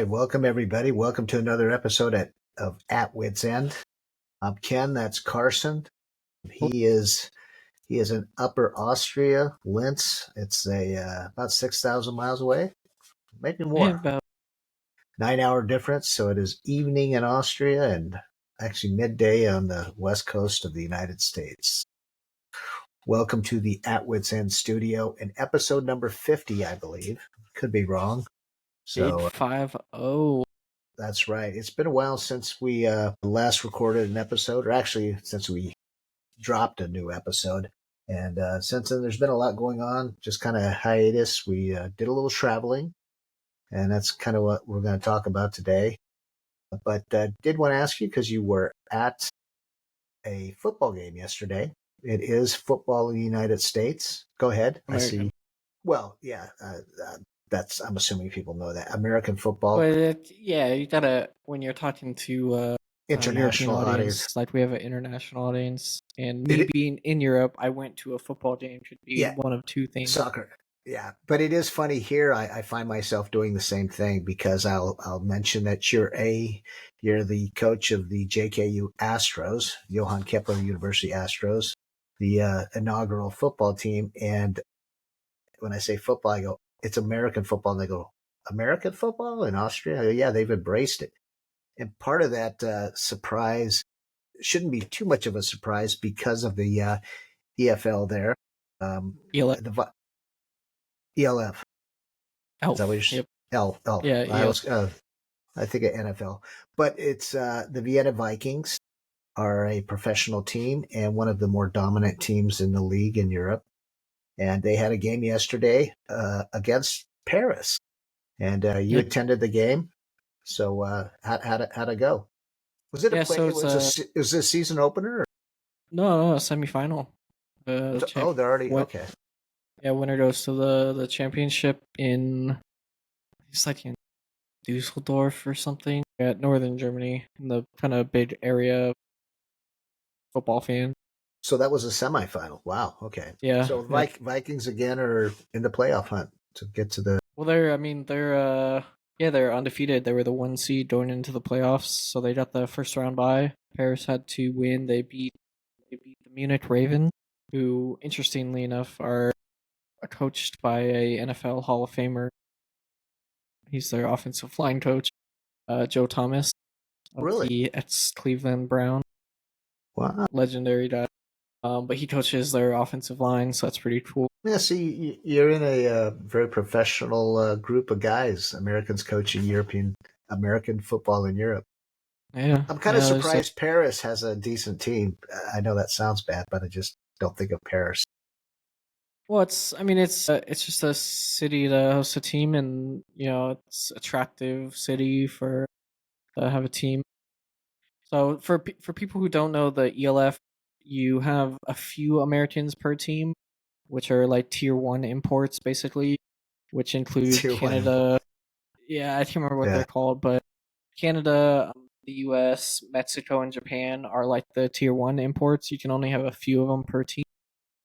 right, welcome everybody. Welcome to another episode of At Wit's End. I'm Ken. That's Carson. He is in Upper Austria, Linz. It's about 6,000 miles away, maybe Yeah, more. about 9-hour difference. So it is evening in Austria and actually midday on the west coast of the United States. Welcome to the At Wit's End studio in episode number 50, I believe. Could be wrong. So 850. that's right. It's been a while since we last recorded an episode, or actually since we dropped a new episode. And since then, there's been a lot going on, just kind of hiatus. We did a little traveling, and that's kind of what we're going to talk about today. But did want to ask you, because you were at a football game yesterday. It is football in the United States. Go ahead. American. I see. Well, yeah, I'm assuming people know that. American football. But yeah, you gotta, when you're talking to International European audience. like we have an international audience, and me being in Europe, I went to a football game. Should be one of two things. Soccer. Yeah, but it is funny here. I find myself doing the same thing because I'll mention that you're the coach of the JKU Astros, Johann Kepler University Astros, the inaugural football team. And when I say football, I go, it's American football. And they go, American football in Austria? I go, yeah, they've embraced it. And part of that surprise shouldn't be too much of a surprise because of the EFL there. ELF. ELF. Is that what you're saying? Yep. L. Yeah. I think of NFL. But it's the Vienna Vikings are a professional team and one of the more dominant teams in the league in Europe. And they had a game yesterday against Paris. And you attended the game. So how'd it go? Was it a play? Was this a season opener? Or? No, semifinal. They're already okay. Yeah, winner goes to the championship in, it's like in Dusseldorf or something, at northern Germany, in the kind of big area football fan. So that was a semifinal. Wow. Okay. Yeah. So Vikings again are in the playoff hunt to get to the. Well, they're undefeated. They were the 1 seed going into the playoffs, so they got the first round bye. Paris had to win. They beat the Munich Ravens, who, interestingly enough, are coached by a NFL Hall of Famer. He's their offensive line coach, Joe Thomas. Really? The ex-Cleveland Brown. Wow. Legendary guy. But he coaches their offensive line, so that's pretty cool. Yeah, see, you're in a very professional group of guys, Americans coaching American football in Europe. Yeah. I'm kind of surprised Paris has a decent team. I know that sounds bad, but I just don't think of Paris. Well, it's just a city to host a team, and it's attractive city for to have a team. So for people who don't know the ELF, you have a few Americans per team, which are like tier 1 imports basically, which include tier Canada. Yeah, I can't remember what they're called, but Canada, the US, Mexico, and Japan are like the tier 1 imports. You can only have a few of them per team,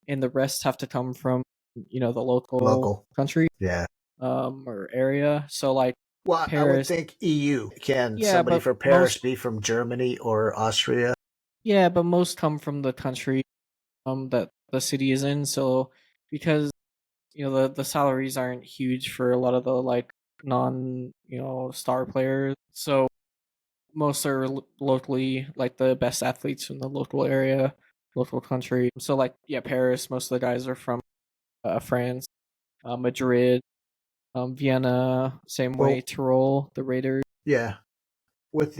and the rest have to come from the local country, or area. So like, well, Paris, I would think EU. Can somebody for Paris be from Germany or Austria? Yeah, but most come from the country that the city is in. So because the salaries aren't huge for a lot of the like non star players, so most are locally, like the best athletes from the local area, local country. So like, yeah, Paris, most of the guys are from France, Madrid, Vienna, same way, Tyrol, the Raiders. Yeah. With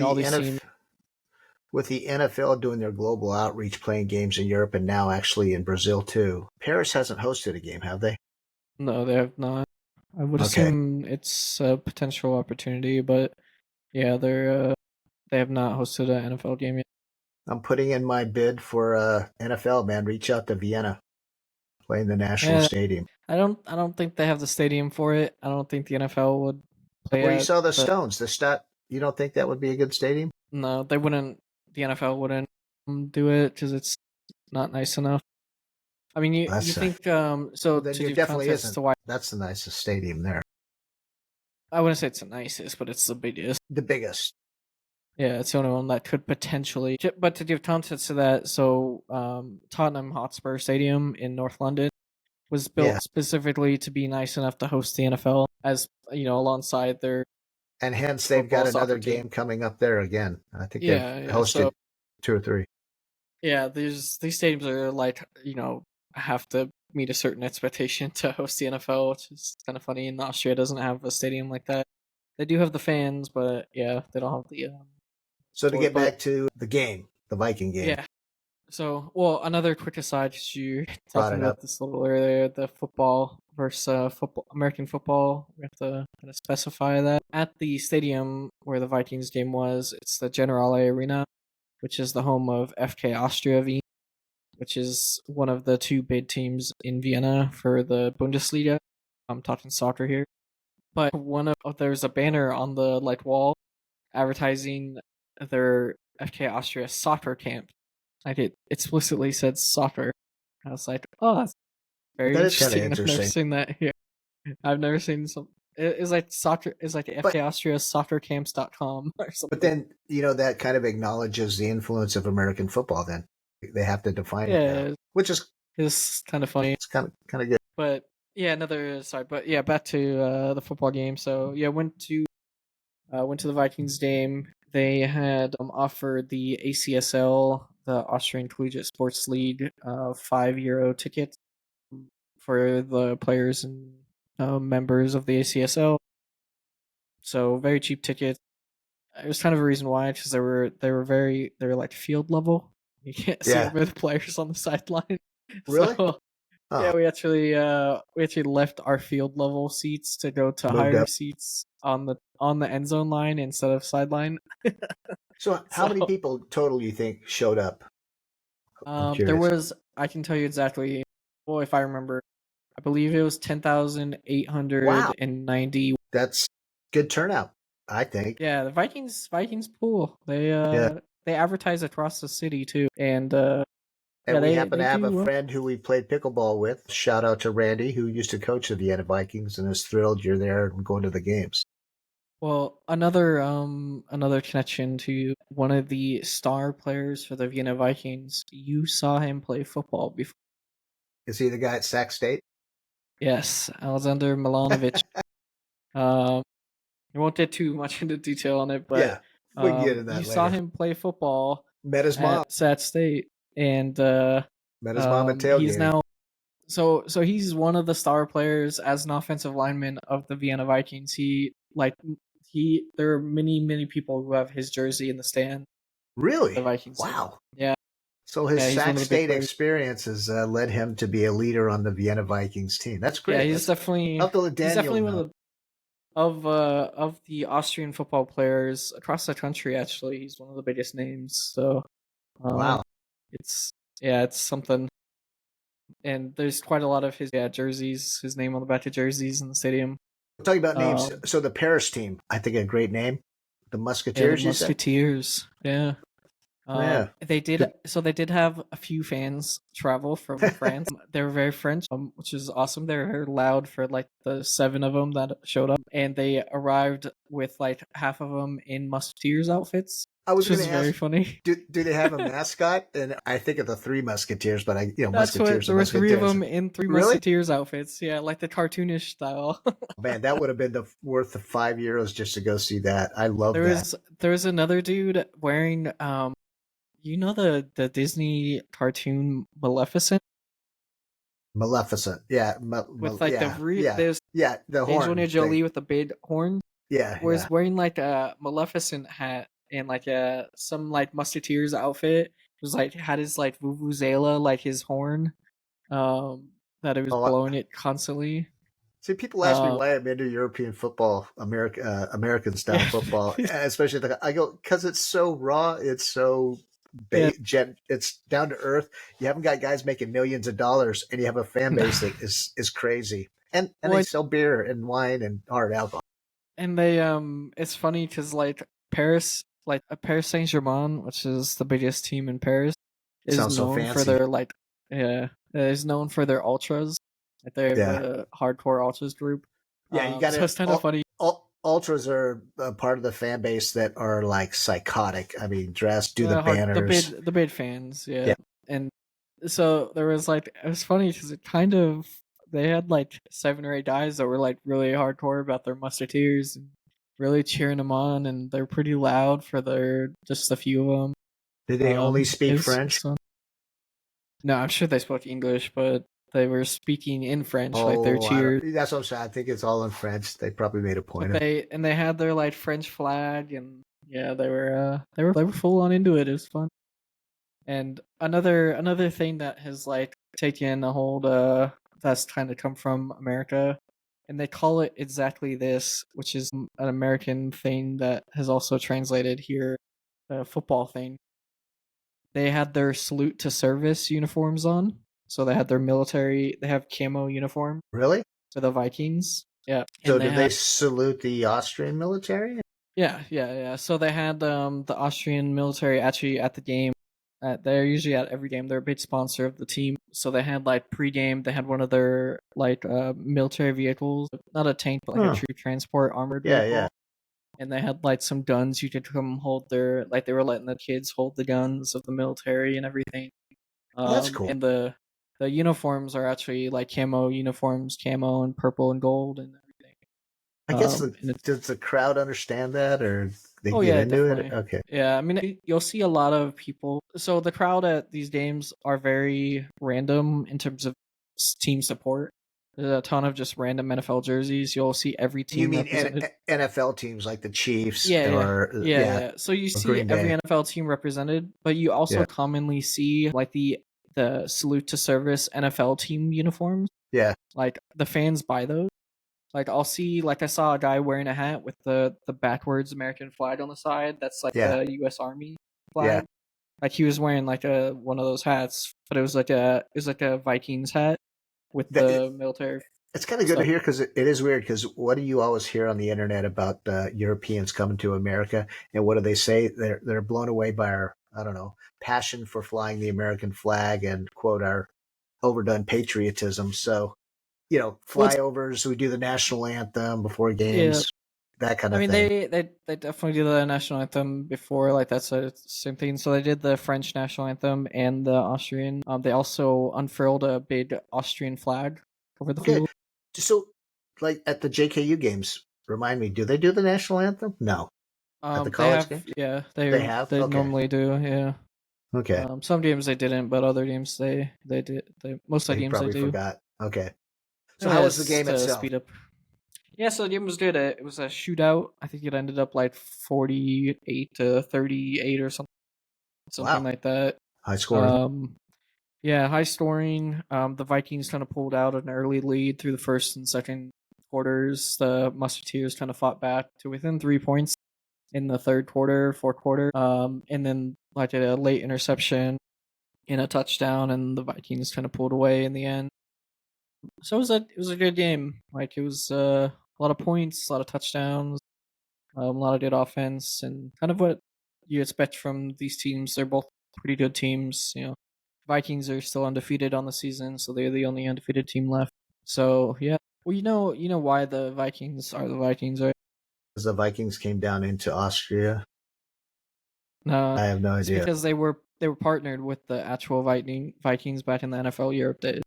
the NFL doing their global outreach, playing games in Europe and now actually in Brazil too, Paris hasn't hosted a game, have they? No, they have not. I would assume it's a potential opportunity, but yeah, they have not hosted an NFL game yet. I'm putting in my bid for NFL, man. Reach out to Vienna, play in the national stadium. I don't think they have the stadium for it. I don't think the NFL would play. Where you saw the Stones, you don't think that would be a good stadium? No, they wouldn't. The NFL wouldn't do it because it's not nice enough. I mean, you think so? Then it definitely isn't. That's the nicest stadium there. I wouldn't say it's the nicest, but it's the biggest. The biggest. Yeah, it's the only one that could potentially. But to give context to that, so Tottenham Hotspur Stadium in North London was Yeah. built specifically to be nice enough to host the NFL, as alongside their And hence they've got football another soccer team. game coming up there again. I think they've Yeah. So hosted 2 or 3. yeah, these stadiums are like have to meet a certain expectation to host the NFL, which is kind of funny. And Austria doesn't have a stadium like that. They do have the fans, but yeah, they don't have the So to sport. get But back to the game, the Viking game, yeah. So, well, another quick aside, because you brought talking it up. about this a little earlier, the football versus football, American football. We have to kind of specify that at the stadium where the Vikings game was. It's the Generale Arena, which is the home of FK Austria Wien, which is one of the two big teams in Vienna for the Bundesliga. I'm talking soccer here, but there's a banner on the wall advertising their FK Austria soccer camp. Like it explicitly said soccer. I was like, oh, that's very That is kind of interesting. I've never interesting. seen that here. I've never seen some. It's like soccer. It's like But FK Austria soccercamps.com or something. but then that kind of acknowledges the influence of American football. Then they have to define it now, Yeah, which is it's kind of funny. it's kind of good. But yeah, but yeah, back to the football game. So yeah, went to the Vikings game. They had offered the ACSL, the Austrian Collegiate Sports League, €5 ticket for the players and members of the ACSL. So very cheap tickets. It was kind of a reason why, because they were like field level. You can't see Yeah. over the players on the sideline. Really? So yeah, Oh, we actually left our field level seats to go to moved higher up. seats on the end zone line instead of sideline. So how many So people total you think showed up? I'm there curious. was, I can tell you exactly. Well, if I remember, I believe it was 10,890. Wow, that's good turnout, I think. Yeah, the Vikings pool. Yeah. They advertise across the city too, and And yeah, we they happen they to have a do. friend who we played pickleball with. Shout out to Randy, who used to coach the Vienna Vikings and is thrilled you're there and going to the games. Well, another connection to one of the star players for the Vienna Vikings. You saw him play football before. Is he the guy at Sac State? Yes, Alexander Milanovic. Um, I won't get too much into detail on it, Yeah, but we can get into you that saw later. him play football Met his mom. at Sat State, and Met his mom at he's tailgating. now so he's one of the star players as an offensive lineman of the Vienna Vikings. There are many people who have his jersey in the stand. The Really? Vikings. Wow. Yeah, So his yeah, he's one Sac of the big State players. experience has led him to be a leader on the Vienna Vikings team. That's Yeah, great. he's definitely I'll have to let he's Daniel definitely one know. of the Austrian football players across the country. Actually, he's one of the biggest names. So Wow. it's it's something. And there's quite a lot of his jerseys, his name on the back of jerseys in the stadium. Talking about names. Um, So the Paris team, I think a great name. The yeah, the Musketeers, you said? Musketeers. Yeah. Yeah. They did have a few fans travel from France. They were very French, which is awesome. They were loud for like the 7 of them that showed up, and they arrived with like half of them in Musketeers outfits, I was which going was to very ask, funny. do they have a mascot? And I think of the Three Musketeers, but That's what Musketeers there and were 3 of Musketeers. them in 3 Really? Musketeers outfits. Yeah, like the cartoonish style. Man, that would have been worth the €5 just to go see that. I love that. There was another dude wearing the Disney cartoon Maleficent Maleficent. Yeah. with like Yeah. there's Yeah. The Angelina horn Jolie thing. with the big horn, Yeah. Yeah. was wearing like a Maleficent hat and like some like Musketeers outfit. It was like had his like vuvuzela, like his horn, that it was Oh, blowing it constantly. see, people ask me Um, why I'm into European football, American style football, especially I go because it's so raw, it's so yeah. it's down to earth. You haven't got guys making millions of dollars, and you have a fan base that is crazy, and they Well, sell beer and wine and hard alcohol. and they it's funny because like Paris, like Paris Saint Germain, which is the biggest team in Paris, is Sounds so known for fancy. their is known for their ultras. Like they have Yeah, a hardcore ultras group. yeah. You got So to it's kind of funny. ultras are a part of the fan base that are like psychotic. I mean, do the banners. The bid fans, Yeah. yeah. And so there was like it was funny because it kind of they had like 7 or 8 guys that were like really hardcore about their musketeers and really cheering them on, and they're pretty loud for their just a few of them. Did they only speak It's French? fun. No, I'm sure they spoke English, but they were speaking in French, like their Oh, I cheers. don't, that's what I'm saying. I think it's all in French. They probably made a But point of. they had their like French flag, and yeah, they were full on into it. It was fun. And another thing that has like taken a hold that's kind of come from America, and they call it exactly this, which is an American thing that has also translated here, a football thing. They had their salute to service uniforms on, so they had their military. They have camo uniform Really? for the Vikings. Yeah, So and they did they had salute the Austrian military? yeah. So they had the Austrian military actually at the game. They're usually at every game. They're a big sponsor of the team. So they had like pregame. They had one of their like military vehicles, not a tank, but like a Huh. troop transport armored Yeah, vehicle. yeah. And they had like some guns. You could come hold their like they were letting the kids hold the guns of the military and everything. Well, that's cool. And the uniforms are actually like camo uniforms, camo and purple and gold and everything. I guess And it's does the crowd understand that, or they Oh get yeah, into it? definitely. Okay. Yeah, I mean you'll see a lot of people. So the crowd at these games are very random in terms of team support. There's a ton of just random NFL jerseys. You'll see every You team mean represented. NFL teams like the Chiefs Yeah, yeah, or yeah, yeah, yeah. So you or see Green every Bay? NFL team represented, but you also Yeah, commonly see like the salute to service NFL team uniforms. yeah, Like the fans buy those. Like I'll see like I saw a guy wearing a hat with the backwards American flag on the side. That's like yeah, the US Army yeah. flag. Like he was wearing like a one of those hats, but it was like a Vikings hat with That, the military it's kind of good to stuff. hear because it is weird. Because what do you always hear on the internet about Europeans coming to America, and what do they say? They're blown away by our, I don't know, passion for flying the American flag and quote our overdone patriotism. So Well, it's, flyovers. We do the national anthem before yeah. games, that kind I of mean, thing. they definitely do the national anthem before. Like that's the same thing. So they did the French national anthem and the Austrian. They also unfurled a big Austrian flag over the Okay, field. so like at the JKU games, remind me, do they do the national anthem? No, at the They college have games, yeah they have. they Okay, normally do yeah. okay. Some games they didn't, but other games they did. Most of the They games they probably do. forgot. Okay, so how was the Yes, game to itself? speed up. Yeah, so the game was good. It was a shootout. I think it ended up like 48-38 or something Wow, like that. high scoring. Um, yeah, high scoring. The Vikings kind of pulled out an early lead through the first and second quarters. The Musketeers kind of fought back to within 3 points in the third quarter, fourth quarter. And then like a late interception in a touchdown, and the Vikings kind of pulled away in the end. So it was a good game. Like it was a lot of points, a lot of touchdowns, a lot of good offense, and kind of what you expect from these teams. They're both pretty good teams. Vikings are still undefeated on the season, so they're the only undefeated team left. So yeah, well you know why the Vikings are the Vikings, right? As the Vikings came down into Austria, No, I have no it's idea. because they were partnered with the actual Vikings back in the NFL Europe days.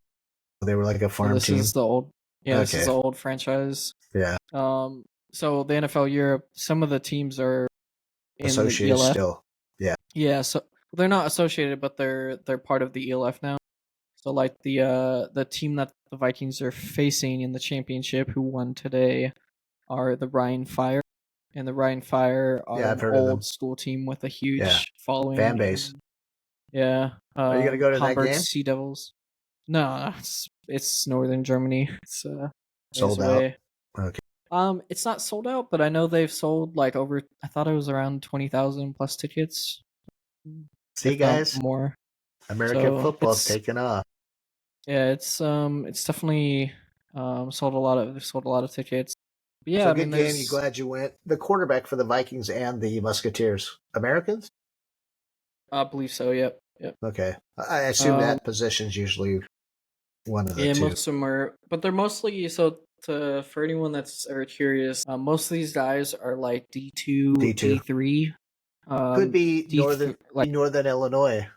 They were like a So farm this team. is the old yeah, this is Okay, the old franchise. yeah, So the NFL Europe, some of the teams are in the associated ELF. still. Yeah, Yeah, so they're not associated, but they're part of the ELF now. So like the team that the Vikings are facing in the championship, who won today, are the Ryan Fire, and the Ryan Fire are yeah, I've an heard of them. old school team with a Yeah, huge fan following base. in yeah Are you gonna go to that Hamburg game? Sea Devils. No, it's northern Germany. It's ways Sold out. away. Okay. It's not sold out, but I know they've sold like over. I thought it was around 20,000 plus tickets, See, if not guys, more. American So football's taking off. yeah, it's definitely sold a lot of tickets. But So yeah, I mean, good game. You there's glad you went? The quarterback for the Vikings and the Musketeers, Americans. I believe so. Yep, yep. Okay, I assume Um, that position's usually one of the yeah, two. most of them are, but they're mostly so for anyone that's ever curious, most of these guys are like D2, D2. D3. Could be D3, like Northern Illinois.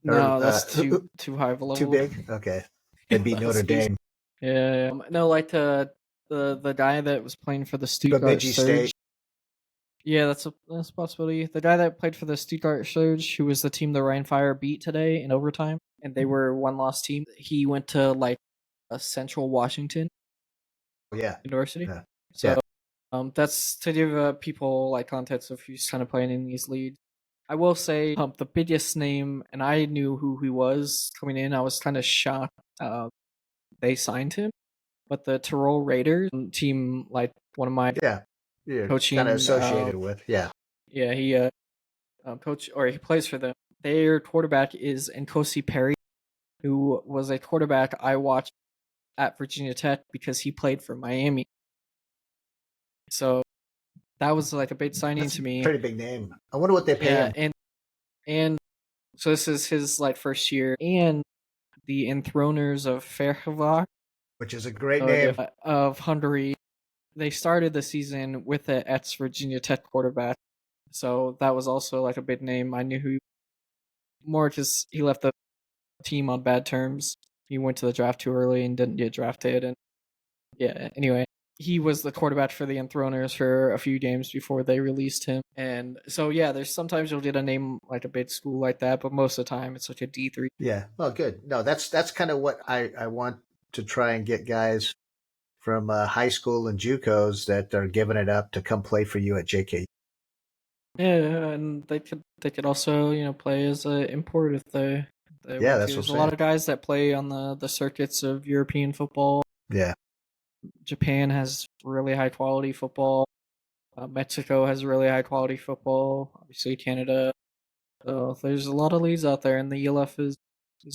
Or no, that's too high of a too level. big? Okay. That'd be Notre That's too. Dame. Yeah. No, like the guy that was playing for the Stuttgart Bemidji Surge. State. Yeah, that's a possibility. The guy that played for the Stuttgart Surge, who was the team the Rhine Fire beat today in overtime, and they were one loss team. He went to like a Central Washington Yeah. University. Yeah. So that's to give people like context of who's kind of playing in these leagues. I will say the biggest name, and I knew who he was coming in. I was kind of shocked they signed him, but the Tyrol Raiders team, like one of my Yeah. You're kind of coaching, associated with. Yeah. yeah, he coach or he plays for them. Their quarterback is Nkosi Perry, who was a quarterback I watched at Virginia Tech because he played for Miami. So that was like a big signing That's to me. pretty big name. I wonder what they pay him. And so this is his like first year, and the enthroners of Fehérvár, Which is a great name. of Hungary. They started the season with the ex Virginia Tech quarterback, so that was also like a big name. I knew who more because he left the team on bad terms. He went to the draft too early and didn't get drafted, and yeah. Anyway, he was the quarterback for the Enthroners for a few games before they released him. And so yeah, there's sometimes you'll get a name like a big school like that, but most of the time it's like a D3. Yeah. Well, good. No, that's kind of what I want to try and get guys from high school and JUCOs that are giving it up to come play for you at JK. Yeah, and they could also play as a import if they Yeah, want that's to. what There's I'm a lot saying. of guys that play on the circuits of European football. Yeah. Japan has really high quality football. Mexico has really high quality football. Obviously, Canada. So there's a lot of leagues out there, and the ELF is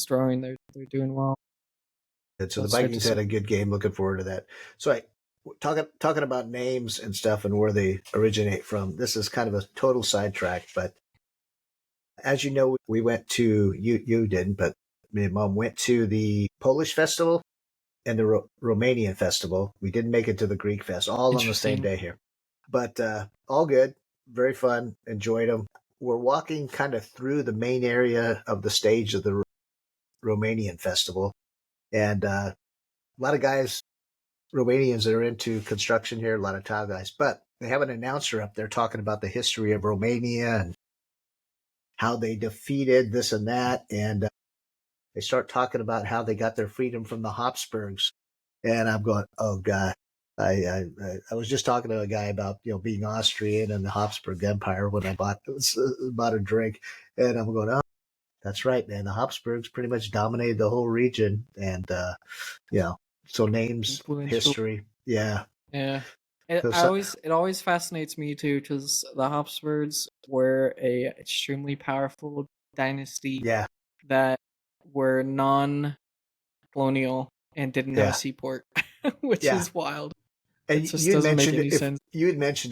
growing. They're doing well. And so the That's good to Vikings see. had a good game. Looking forward to that. So talking about names and stuff and where they originate from. This is kind of a total sidetrack, but as you know, we went to you didn't, but me and Mom went to the Polish festival and the Romanian festival. We didn't make it to the Greek fest, all on the same Interesting. day here, but all good, very fun. Enjoyed them. We're walking kind of through the main area of the stage of the Romanian festival, and a lot of guys, Romanians that are into construction here, a lot of tile guys, but they have an announcer up there talking about the history of Romania and how they defeated this and that, and they start talking about how they got their freedom from the Habsburgs, and I'm going, oh god. I was just talking to a guy about being Austrian and the Habsburg Empire when I bought a drink, and I'm going, oh, that's right, man. The Habsburgs pretty much dominated the whole region, and so names, Influential. history, yeah. Yeah. So, It always fascinates me too because the Habsburgs were a extremely powerful dynasty yeah, that were non-colonial and didn't have a yeah, seaport, which yeah. is wild. It And just you had doesn't make mentioned any sense.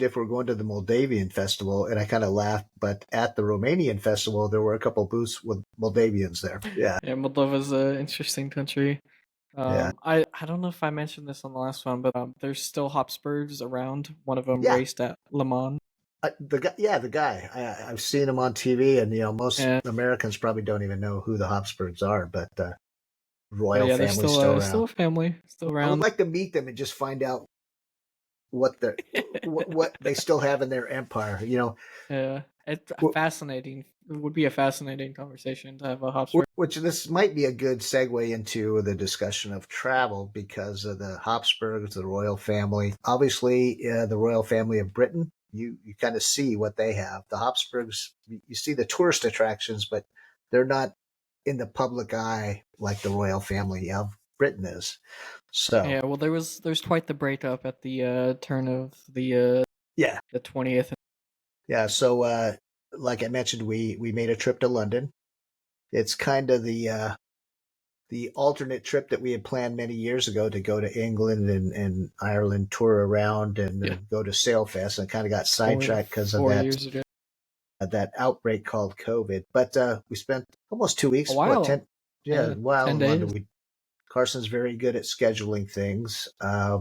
if we're going to the Moldavian festival, and I kind of laughed, but at the Romanian festival, there were a couple of booths with Moldavians there. Yeah, Yeah, Moldova's an interesting country. yeah, I don't know if I mentioned this on the last one, but there's still Habsburgs around. One of them yeah. raced at Le Mans. The guy. I've seen him on TV, and most Yeah, Americans probably don't even know who the Habsburgs are, but but royal yeah, they're family's still still around. a family, still I would around. like to meet them and just find out what they what they still have in their empire. Yeah, it's fascinating. It would be a fascinating conversation to have a Habsburg. Which this might be a good segue into the discussion of travel because of the Habsburgs, the royal family. Obviously, the royal family of Britain, you kind of see what they have. The Habsburgs, you see the tourist attractions, but they're not in the public eye like the royal family of Britain is. So, Yeah, well, there's quite the breakup at the turn of yeah. the 20th. Yeah. So, like I mentioned, we made a trip to London. It's kind of the alternate trip that we had planned many years ago to go to England and Ireland, tour around, and Yeah, go to Sailfest, and kind of got sidetracked because of 4 years ago. that outbreak called COVID. But we spent almost 2 weeks. A What while. 10? Yeah, Yeah, a while 10 in London. days. We Carson's very good at scheduling things. I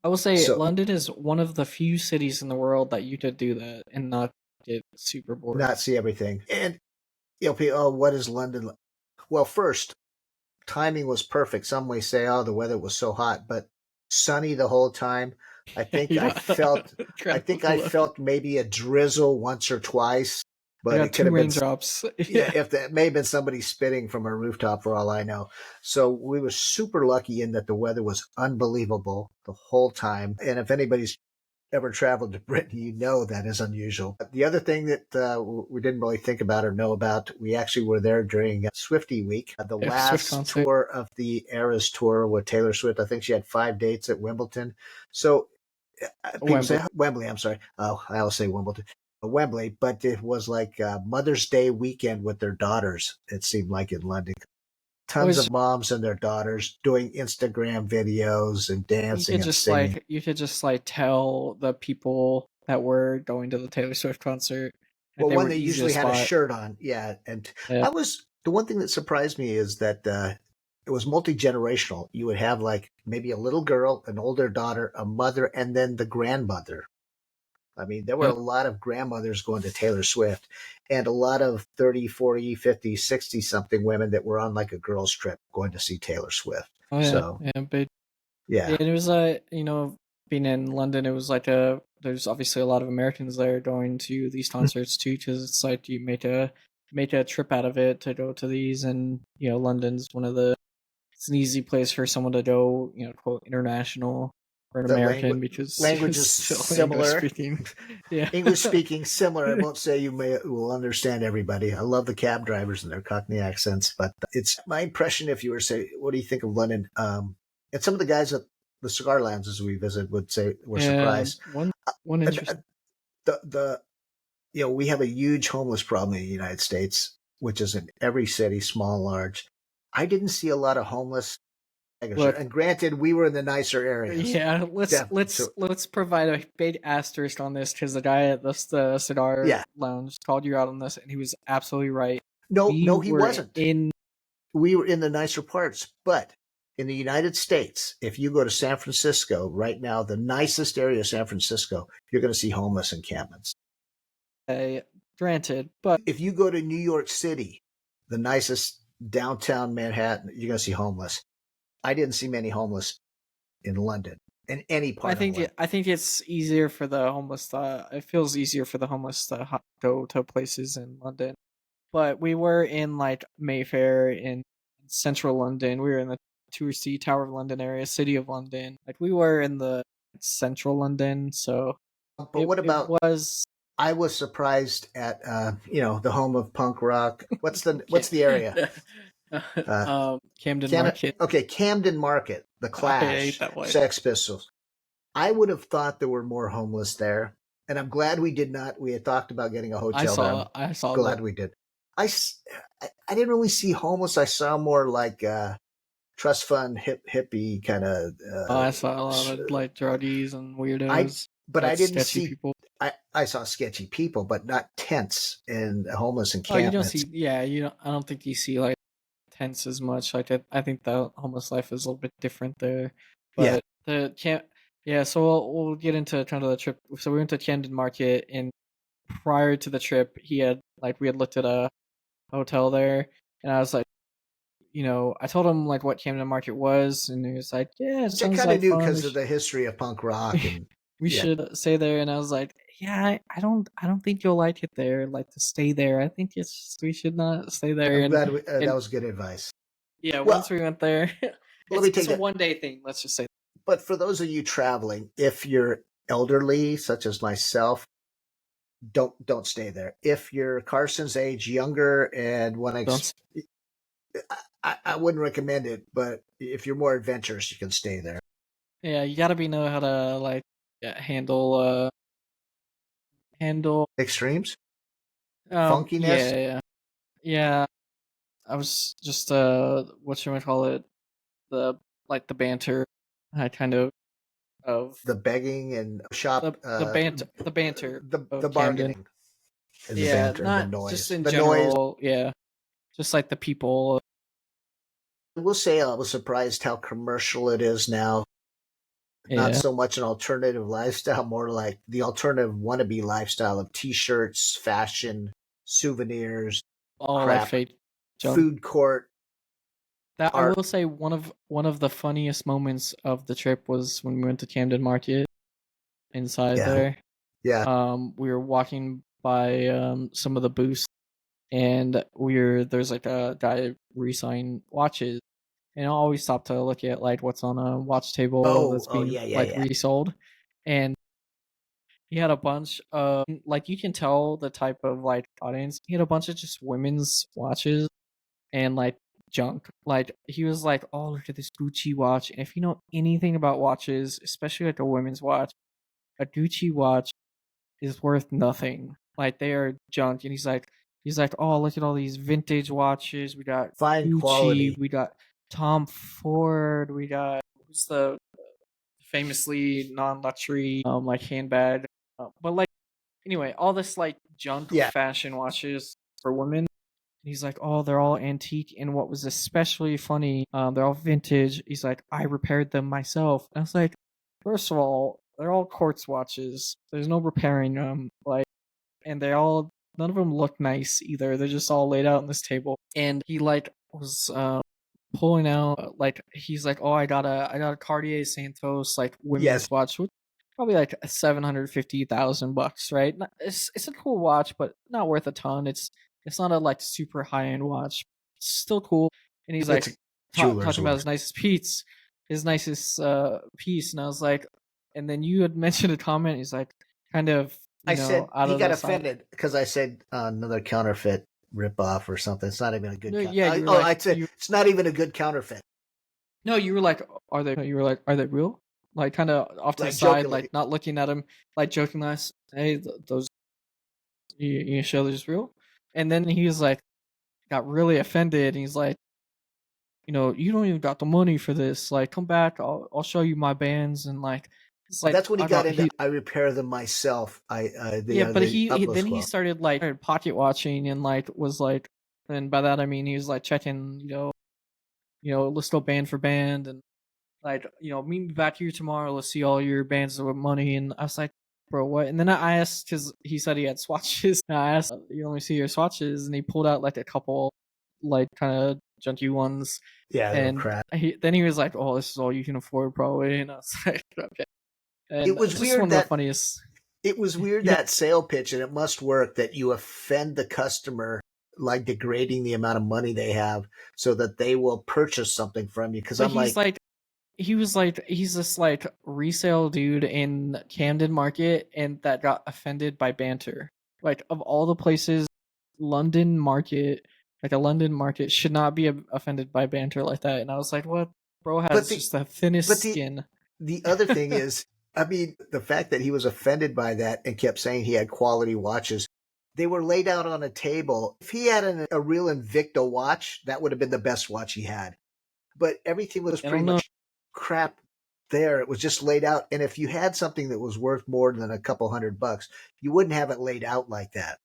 will say So London is one of the few cities in the world that you could do that and not get super bored. not see everything. And oh, what is London? Well, first, timing was perfect. Some may say, oh, the weather was so hot, but sunny the whole time. I think I Yeah. felt Incredible. maybe a drizzle once or twice, We but got it could two have been raindrops. yeah, if that may have been somebody spitting from a rooftop for all I know. So we were super lucky in that the weather was unbelievable the whole time. And if anybody's ever traveled to Britain, you know that is unusual. The other thing that we didn't really think about or know about, we actually were there during Swifty Week, the Yeah, Swift last concert. tour of the Eras tour with Taylor Swift. I think she had 5 dates at Wimbledon. So people say Wembley. I'm sorry. Oh, I always say Wimbledon. Wembley, but it was like Mother's Day weekend with their daughters. It seemed like in London, tons of moms and their daughters doing Instagram videos and dancing and singing. You could just like tell the people that were going to the Taylor Swift concert. Well, they one were they easy to usually had a spot. shirt on, yeah. And Yeah. I was the one thing that surprised me is that it was multi-generational. You would have like maybe a little girl, an older daughter, a mother, and then the grandmother. I mean, there were a lot of grandmothers going to Taylor Swift and a lot of 30, 40, 50, 60 something women that were on like a girls trip going to see Taylor Swift. Oh yeah, So, but yeah. and it was being in London, it was like there's obviously a lot of Americans there going to these concerts too, because it's like you make a trip out of it to go to these, and London's it's an easy place for someone to go, quote international for an The American, because language is still similar. English speaking. Yeah. English speaking similar. I won't say you will understand everybody. I love the cab drivers and their Cockney accents, but it's my impression. If you were to say, what do you think of London? And some of the guys at the cigar lounges we visit would say we're surprised. One interesting. The we have a huge homeless problem in the United States, which is in every city, small and large. I didn't see a lot of homeless. Look, and granted, we were in the nicer areas. Yeah, let's provide a big asterisk on this, because the guy at the cigar lounge called you out on this, and he was absolutely right. No, he wasn't. We were in the nicer parts, but in the United States, if you go to San Francisco right now, the nicest area of San Francisco, you're going to see homeless encampments. Granted, but if you go to New York City, the nicest downtown Manhattan, you're going to see homeless. I didn't see many homeless in London, in any part. I think it's easier for the homeless. It feels easier for the homeless to go to places in London. But we were in like Mayfair in central London. We were in the touristy Tower of London area, City of London. Like we were in the central London. So, but what about? I was surprised at the home of punk rock. What's the area? Camden Market. Okay, Camden Market, The Clash, Sex Pistols. I would have thought there were more homeless there, and I'm glad we did not. We had talked about getting a hotel. I saw. Glad we did. I didn't really see homeless. I saw more like trust fund hippie kind of. I saw a lot of like druggies and weirdos. But I didn't see people. I saw sketchy people, but not tents and homeless encampments. Oh, you don't see. Yeah, I don't think you see like tents as much. Like I think the homeless life is a little bit different there. But so we'll get into kind of the trip. So we went to Camden Market, and prior to the trip, we had looked at a hotel there, and I was like, I told him like what Camden Market was, and he was like, yeah, it sounds kind like of new because of the history of punk rock, and we should stay there. And I was like, yeah, I don't think you'll like it there, like to stay there. I think we should not stay there. I'm glad that was good advice. Yeah, once we went there, it's a one-day thing. Let's just say. But for those of you traveling, if you're elderly, such as myself, don't stay there. If you're Carson's age, younger, and want to, I wouldn't recommend it. But if you're more adventurous, you can stay there. Yeah, you gotta know how to handle extremes, funkiness. Yeah. I was just what should I call it? The banter, kind of the begging and shop, the banter, the bargaining, and the banter, not the noise, just in general. Noise. Yeah, just like the people I will say I was surprised how commercial it is now. Not Yeah, so much an alternative lifestyle, more like the alternative wannabe lifestyle of t-shirts, fashion, souvenirs, all like crap, fake junk. food court, That I art. will say one of the funniest moments of the trip was when we went to Camden Market inside Yeah. there. Yeah. We were walking by some of the booths, and there's like a guy reselling watches, and I always stop to look at like what's on a watch table Oh, that's oh being yeah, yeah, like yeah. resold, and he had a bunch of like you can tell the type of like audience. He had a bunch of just women's watches and like junk. Like he was like, "Oh, look at this Gucci watch." And if you know anything about watches, especially like a women's watch, a Gucci watch is worth nothing. Like they are junk. And he's like, "Oh, look at all these vintage watches. We got Fine Gucci, quality. we got Tom Ford, we got who's the famously non-luxury like handbag." But like anyway, all this like junk Yeah. fashion watches for women. And he's like, "Oh, they're all antique." And what was especially funny, they're all vintage. He's like, "I repaired them myself." And I was like, first of all, they're all quartz watches. There's no repairing them. Like, and none of them look nice either. They're just all laid out on this table. And he like was pulling out like he's like, "Oh, I got a Cartier Santos like Yes. women's watch, which probably like $750,000, right? It's a cool watch, but not worth a ton. It's not a like super high end watch. It's still cool." And he's It's like a jeweler's talking about watch. his nicest piece, and I was like, and then you had mentioned a comment. He's like, kind of I said out he of got the side. offended because I said another counterfeit ripoff or something. It's not even a good No, yeah, you were Oh, like I'd say it's not even a good counterfeit. no, you were like, "Are they?" You were like, "Are they real?" Like kind of off to the Like side, jokingly. like not looking at him, like joking last. Hey, those you show those real? And then he was like, got really offended. And he's like, "You don't even got the money for this. Like, come back. I'll show you my bands." And like, it's like That's when he I got got into he I repair them myself. yeah, but The he then utmost he quote. started pocket watching and like was like, and by that I mean he was like checking, let's go band for band and like, meet me back here tomorrow. Let's see all your bands with money. And I was like, bro, what? And then I asked because he said he had swatches. And I asked, you let me see your swatches, and he pulled out like a couple, like kind of junky ones. Yeah, they were And crap. then he was like, "Oh, this is all you can afford, probably." And I was like, "Okay." It And was just one weird of the that funniest. You know, that sale pitch, and it must work that you offend the customer, like degrading the amount of money they have, so that they will purchase something from you. Because but I'm like, he's this like resale dude in Camden Market and that got offended by banter. Like of all the places, London Market, like a London market should not be offended by banter like that. And I was like, what? Bro but has the just the thinnest but skin. the other thing is, I mean, the fact that he was offended by that and kept saying he had quality watches. They were laid out on a table. If he had a real Invicta watch, that would have been the best watch he had. But everything was I pretty don't know. much crap there. It was just laid out. And if you had something that was worth more than a couple $100, you wouldn't have it laid out like that.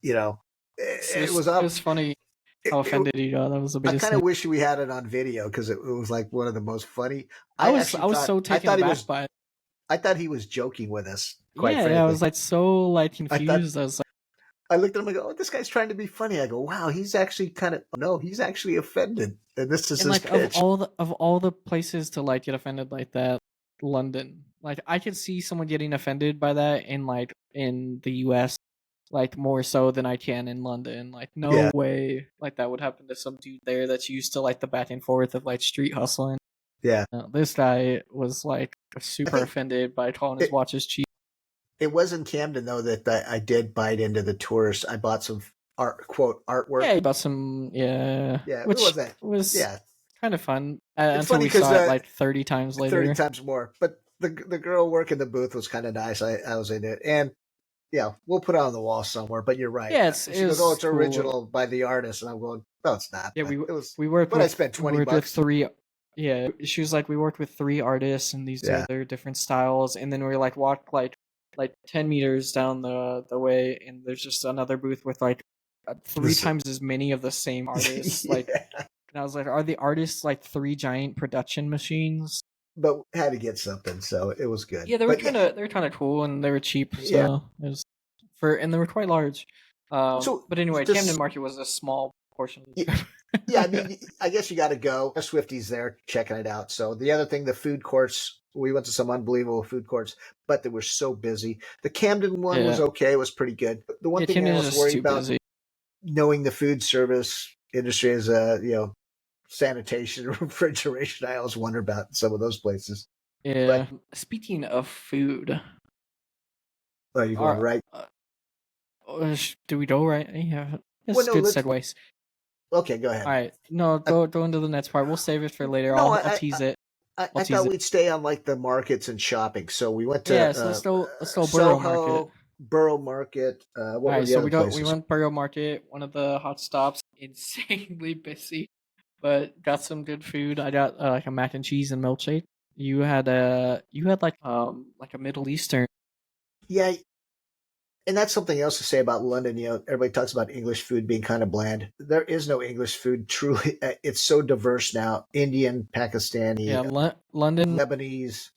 You know, it was It up. was funny how offended he got. That was the I biggest kind of thing. wish we had it on video because it was like one of the most funny. I actually I was so taken aback by it. I thought he was joking with us. Quite Yeah, I frankly, was like so like I thought confused. I was like, I looked at him and go, "Oh, this guy's trying to be funny." I go, "Wow, he's actually kind of no, he's actually offended, and this is and his like of pitch." all the places to like get offended like that, London. Like I could see someone getting offended by that in the US like more so than I can in London. Like no Yeah, way like that would happen to some dude there that's used to like the back and forth of like street hustling. yeah. This guy was like I super think offended by calling his it watches cheap. it was in Camden though that I did bite into the tourist. I bought some art quote artwork. Yeah, about some yeah, Yeah, it which wasn't. was Yeah, kind of fun it's until funny we because saw it like 30 times 30 later. times more. But the girl working the booth was kind of nice. I was in it, and yeah, we'll put it on the wall somewhere. But you're right. Yeah, She it goes, "Oh, was it's cool. original by the artist," and I'm going, "No, it's not." Yeah, But it was. we worked But I with spent 20 bucks. three. Yeah, she was like, we worked with three artists, and these are Yeah, their different styles. And then we like walked like 10 meters down the way, and there's just another booth with like three this. times as many of the same artists. Like Yeah. And I was like, are the artists like three giant production machines? but had to get something, so it was good. Yeah, But yeah, they were kind of cool and they were cheap, yeah. so it was and they were quite large. So But anyway, Camden this, Market was a small portion of y- the yeah, I trip. mean, I guess you got to go. Swifties there checking it out. So the other thing, the food courts. We went to some unbelievable food courts, but they were so busy. The Camden one was Yeah, okay; it was pretty good. But the one yeah, thing I Camden is was just worried too about, busy. knowing the food service industry as sanitation, refrigeration, I always wonder about some of those places. But Yeah. Speaking of food, are you going are right? do we go right? Yeah, Well, that's no. good Let's. segues. Okay, go All ahead. right, no, I, go into the next part. We'll save it for later. no, I'll tease it. I'll I tease thought it. we'd stay on like the markets and shopping. So we went Yeah, to so let's go Borough Market. Soho, Borough Market. All What were right, the so other we places? went Borough Market, one of the hot stops, insanely busy, but got some good food. I got like a mac and cheese and milkshake. You had like a Middle Eastern. Yeah, and that's something else to say about London. Everybody talks about English food being kind of bland. There is no English food. Truly, it's so diverse now. Indian, Yeah, Pakistani, London. Lebanese.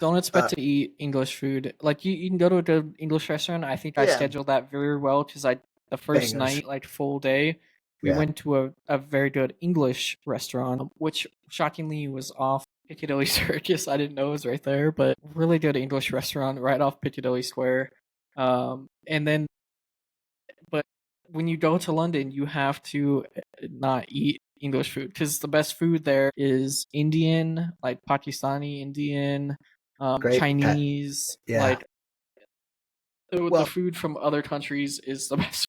Don't expect Uh, to eat English food. Like you can go to a good English restaurant. I think I yeah, scheduled that very well because I the first bangers. night, like full day, we Yeah, went to a very good English restaurant, which shockingly was off Piccadilly Circus. I didn't know it was right there, but really good English restaurant right off Piccadilly Square. And then, but when you go to London, you have to not eat English food because the best food there is Indian, like Pakistani Indian, great. Chinese. Yeah. Like the Well, food from other countries is the best.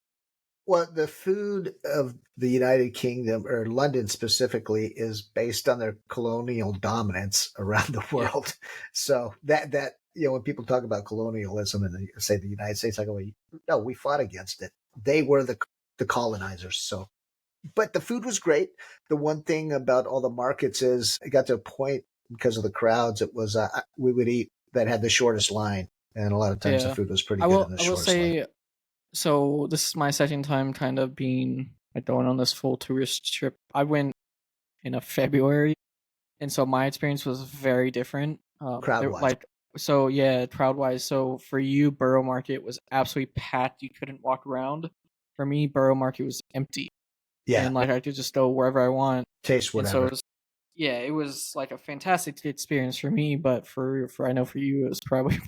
Well, the food of the United Kingdom or London specifically is based on their colonial dominance around the Yeah, world. So that when people talk about colonialism and they say the United States, I go, no, we fought against it. They were the colonizers. So, but the food was great. The one thing about all the markets is it got to a point because of the crowds. It was we would eat that had the shortest line, and a lot of times the yeah. food was pretty good in the I will shortest line. say so. This is my second time kind of being like going on this full tourist trip. I went in a February, and so my experience was very different. Crowd There wise. like so yeah, crowd wise. So for you, Borough Market was absolutely packed. You couldn't walk around. For me, Borough Market was empty, Yeah, and like I could just go wherever I want. taste And so whatever. yeah, it was like a fantastic experience for me. But for I know for you, it was probably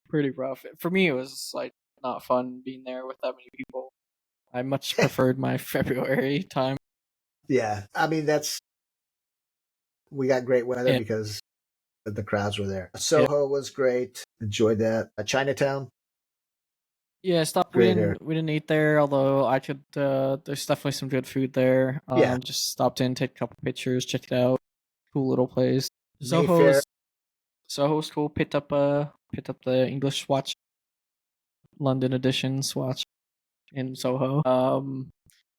pretty rough. For me, it was like not fun being there with that many people. I much preferred my February time. Yeah, I mean that's we got great weather Yeah, because the crowds were there. yeah. Soho was great. Enjoyed that. Chinatown, Yeah, stop. great area. We didn't eat there, although I could. There's definitely some good food there. Yeah, Just stopped in, take a couple pictures, checked it out. Cool little place. Mayfair. Soho's cool. Picked up the English Swatch London edition Swatch in Soho.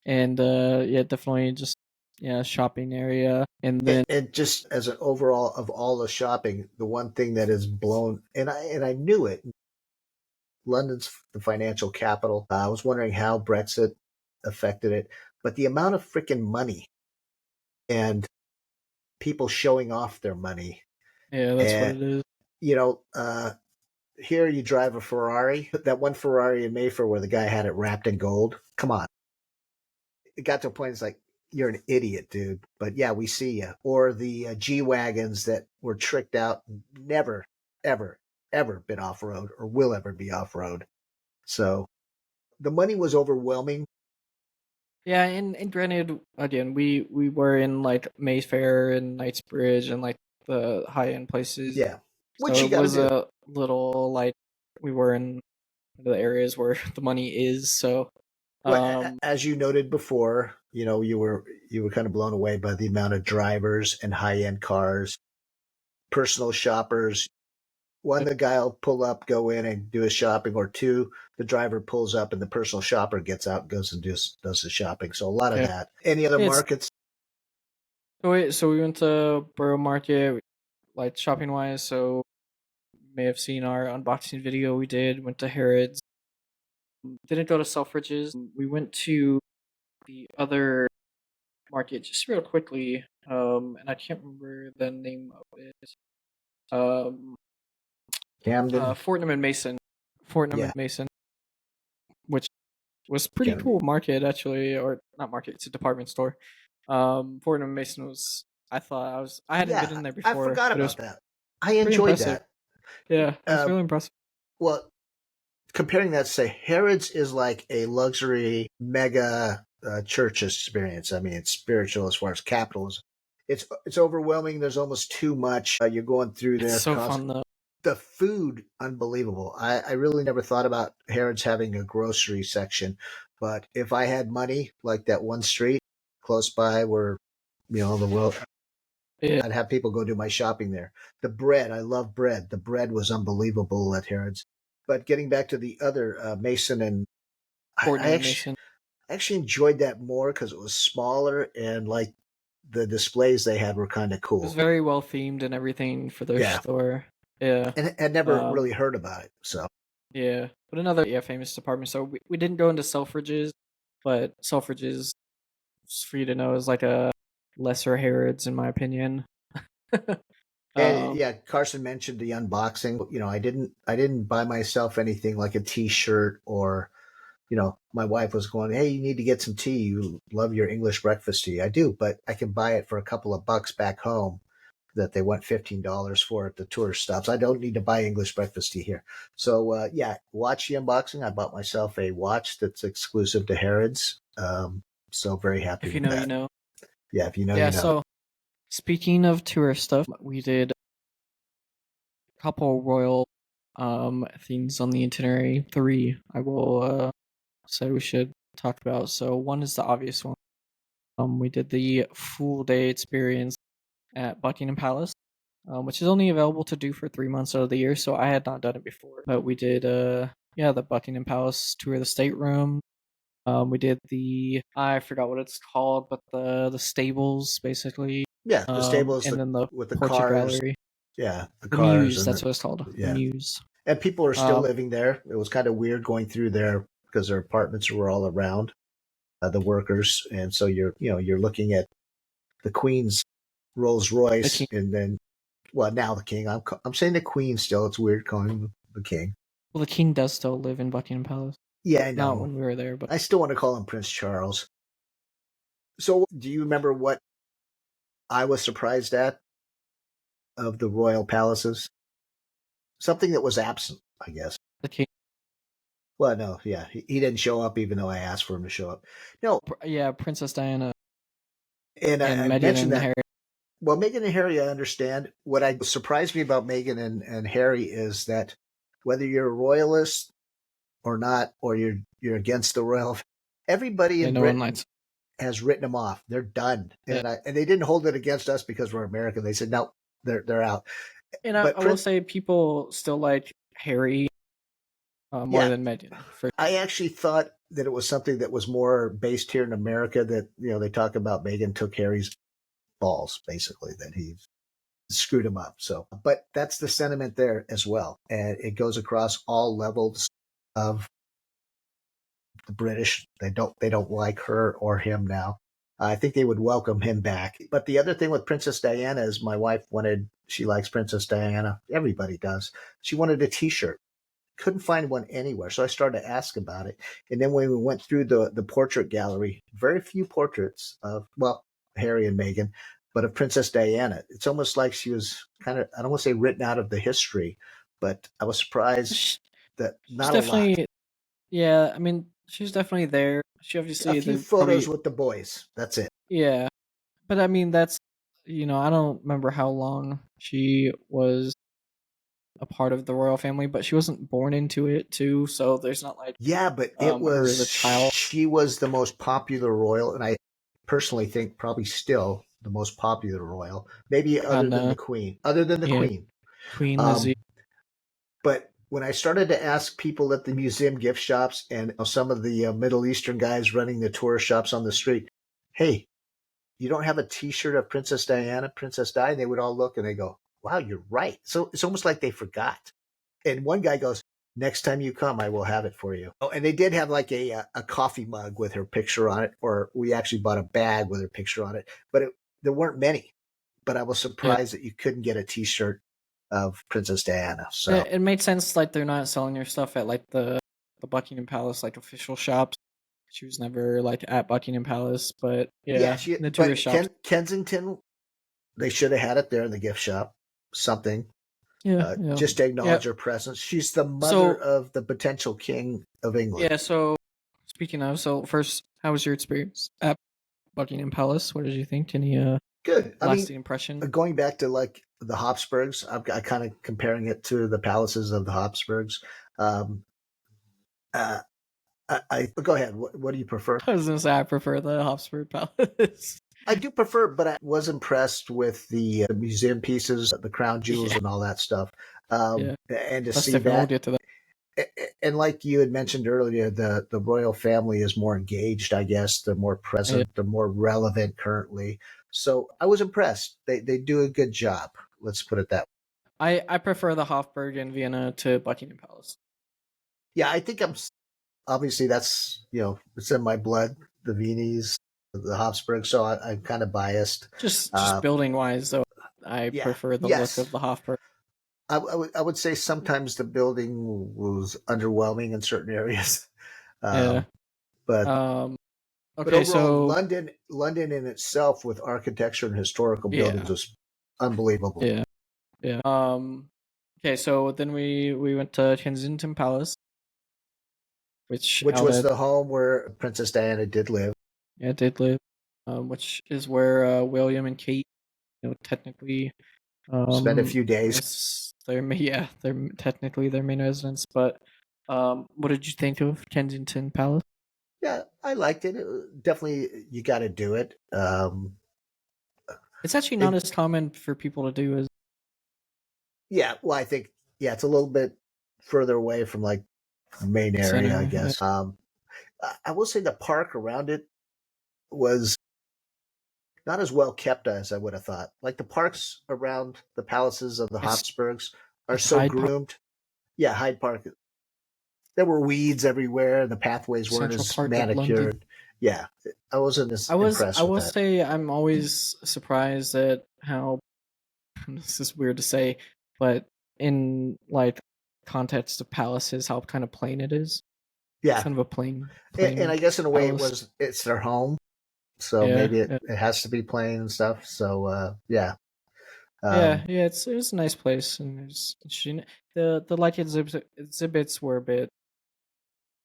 And yeah, definitely just yeah shopping area. And then And just as an overall of all the shopping, the one thing that is blown, and I knew it. London's the financial capital. I was wondering how Brexit affected it, but the amount of freaking money and people showing off their money, yeah, that's what and it is. you know, here you drive a Ferrari. That one Ferrari in Mayfair where the guy had it wrapped in gold. Come on. It got to a point, it's like, you're an idiot, dude. But yeah, we see you. Or the G Wagons that were tricked out, never, ever, ever been off road or will ever be off road. So the money was overwhelming. Yeah, and granted, again, we were in like Mayfair and Knightsbridge and like the high end places, Yeah. Which so you it got to was do. a little like we were in the areas where the money is. So, Well, um, as you noted before, you were kind of blown away by the amount of drivers and high end cars, personal shoppers. One, the guy will pull up, go in and do his shopping, or two, the driver pulls up and the personal shopper gets out, goes and does the shopping. So a lot of yeah, that. Any other it's markets? so we went to Borough Market, like shopping wise. So you may have seen our unboxing video we did. Went to Harrods. Didn't go to Selfridges. We went to the other. market just real quickly. And I can't remember the name of it. Um, Camden. Fortnum and Mason, Fortnum Yeah. and Mason, which was pretty Camden. cool market actually, or not market. It's a department store. Fortnum and Mason was. I hadn't been Yeah, in there I before, forgot but it was about that. I pretty enjoyed impressive. that. Yeah, it was Uh, really impressive. well, comparing that, say, Harrods is like a luxury mega church experience. I mean, it's spiritual as far as capitalism. It's overwhelming. There's almost too much. You're going through It's there. so fun though. The food, unbelievable. I really never thought about Harrods having a grocery section, but if I had money, like that one street close by where the world, Yeah, I'd have people go do my shopping there. The bread, I love bread. The bread was unbelievable at Harrods. But getting back to the other Mason and I Fortnum and actually Mason. actually enjoyed that more because it was smaller and like the displays they had were kind of It was cool. very well themed and everything for their Yeah, store. Yeah. and I never Um, really heard about it. So yeah. But another famous department store. We didn't go into Selfridges, but Selfridges, just for you to know, is like a lesser Harrods in my opinion. and um, yeah, Carson mentioned the unboxing. I didn't buy myself anything like a T-shirt or my wife was going, "Hey, you need to get some tea. You love your English breakfast tea." I do, but I can buy it for a couple of bucks back home that they want $15 for at the tourist stops. I don't need to buy English breakfast tea here. So yeah, watch the unboxing. I bought myself a watch that's exclusive to Harrods. So very happy if you with know, you that. know. Yeah, if you know, Yeah. you know. So speaking of tourist stuff, we did a couple royal things on the itinerary. Three, I will say we should talk about. So one is the obvious one. We did the full day experience at Buckingham Palace, which is only available to do for 3 months out of the year. So I had not done it before, but we did the Buckingham Palace tour of the stateroom. We did the I forgot what it's called, but the stables basically. Yeah, the stables And then the with the portrait cars. gallery, Yeah, the the cars muse. and That's what it's called, the yeah, muse. and people are still Um, living there. It was kind of weird going through there because their apartments were all around the workers, and so you're looking at the Queen's Rolls the Royce, king. and then now the King. I'm saying the Queen still. It's weird calling him the King. Well, the king does still live in Buckingham Palace. Yeah, I Not know. when we were there, but I still want to call him Prince Charles. So, do you remember what I was surprised at of the royal palaces? Something that was absent, I guess. the king. Well, no, yeah, he didn't show up even though I asked for him to show up. No, Yeah, Princess Diana and and I Meghan mentioned and that. Harry. Well, Meghan and Harry, I understand. What surprised me about Meghan and Harry is that whether you're a royalist or not, or you're against the royal, everybody Yeah, in no one Britain likes. has written them off. They're done, Yeah. and they didn't hold it against us because we're American. They said no, they're out. And But I will say people still like Harry more yeah, than Meghan. For I actually thought that it was something that was more based here in America. That they talk about Meghan took Harry's balls, basically, that he screwed him up. So, but that's the sentiment there as well, and it goes across all levels of the British. They don't like her or him now. I think they would welcome him back. But the other thing with Princess Diana is my wife she likes Princess Diana. Everybody does. She wanted a T-shirt. Couldn't find one anywhere. So I started to ask about it. And then when we went through the portrait gallery, very few portraits of, well, Harry and Meghan, but of Princess Diana. It's almost like she was kind of, I don't want to say written out of the history, but I was surprised that she's not a lot. definitely, yeah. I mean, she's definitely there. She A obviously few the photos probably with the boys. That's it. yeah. But I mean, that's I don't remember how long she was a part of the royal family, but she wasn't born into it too. So there's not like Yeah, but her as a child. she was the most popular royal, and I personally think probably still the most popular royal, maybe And other than the yeah, Queen. Queen Lizzie. Um, but when I started to ask people at the museum gift shops and some of the Middle Eastern guys running the tourist shops on the street, hey, you don't have a T-shirt of Princess Diana, Princess Di? And they would all look and they go, wow, you're right. So it's almost like they forgot. And one guy goes, Next time you come, I will have it for you. Oh, and they did have like a coffee mug with her picture on it, or we actually bought a bag with her picture on it, but there weren't many. But I was Yeah, surprised that you couldn't get a T-shirt of Princess Diana. So it made sense. Like they're not selling their stuff at like the Buckingham Palace like official shops. She was never like at Buckingham Palace, but yeah, yeah, the tourist but shops. Kensington, they should have had it there in the gift shop. Something Yeah, yeah, just to yeah. acknowledge her presence. She's the mother So of the potential king of England. yeah, so speaking of, so first, how was your experience at Buckingham Palace? What did you think? Any Good. I mean, lasting impression? going back to like the Habsburgs, I kind of comparing it to the palaces of the Habsburgs. Um, uh, I go ahead. What do you prefer? I was gonna say I prefer the Habsburg Palace. I do prefer, but I was impressed with the museum pieces, the crown jewels, Yeah, and all that stuff. yeah, And to that's see different. We'll that, get to that. and like you had mentioned earlier, the royal family is more engaged. I guess they're more Yeah. present, they're more relevant currently. So I was impressed. They do a good job. Let's put it that way. I prefer the Hofburg in Vienna to Buckingham Palace. Yeah, I think I'm obviously that's it's in my blood. The Viennese, the Habsburg. So I'm kind of biased. Just Uh, building wise, though, I yeah, prefer the look yes. of the Hofburg. I would say sometimes the building was underwhelming in certain areas, Yeah. um, but Um. but Okay. overall, So London in itself with architecture and historical buildings yeah. was unbelievable. Yeah. Yeah. Okay. So then we went to Kensington Palace, which Which out was at the home where Princess Diana did live. yeah did live, which is where William and Kate, technically, Spent a few days. that's yeah, they're technically their main residence. But what did you think of Kensington Palace? Yeah, I liked it. Definitely, you got to do it. It's actually not It as common for people to do as Yeah, well, I think it's a little bit further away from like the main area, I center. Yeah. guess. I will say the park around it was not as well kept as I would have thought. Like the parks around the palaces of the It's Habsburgs are it's so Hyde Park, groomed. Yeah, Hyde Park. There were weeds everywhere. The pathways weren't Central as Park of London. manicured. Yeah, I wasn't as I impressed with will that. say I'm always surprised at how this is weird to say, but in like context of palaces, how kind of plain it is. It's Yeah, kind of a and plain I guess in a way palace. it's their home, so Yeah, maybe yeah, it has to be plain and stuff. So yeah, yeah, um, yeah. It was a nice place, and it's interesting. The like exhibits were a bit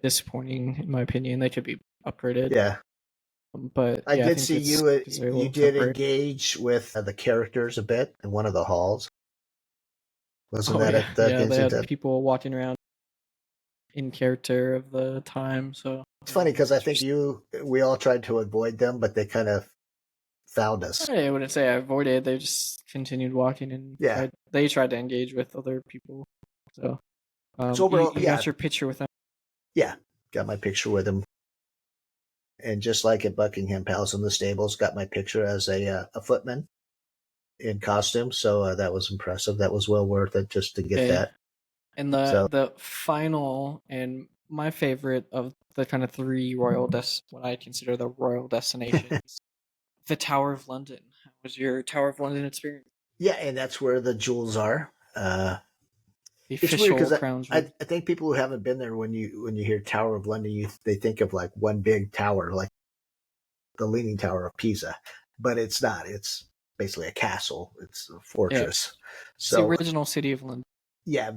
disappointing in my opinion. They could be upgraded, yeah. but I yeah, I did think see it's you. because they're a You little did temporary. engage with the characters a bit in one of the halls. Wasn't Oh that yeah, at yeah. They had Kensington? people walking around in character of the time, so It's yeah, funny it was because I think interesting. we all tried to avoid them, but they kind of found us. I wouldn't say I avoided. They just continued walking and Yeah. tried. They tried to engage with other people. So, So you overall, you yeah, got your picture with them. yeah. Got my picture with him, and just like at Buckingham Palace in the stables, got my picture as a footman in costume. So that was impressive. That was well worth it just to get Yeah, that. and So the final and my favorite of the kind of three what I consider the royal destinations, the Tower of London. How was your Tower of London experience? yeah, and that's where the jewels are. The It's weird official because crown jewel. I think people who haven't been there when you hear Tower of London, they think of like one big tower, like the Leaning Tower of Pisa, but it's not. It's basically a castle. It's a Yeah, fortress. it's the So original city of London. yeah,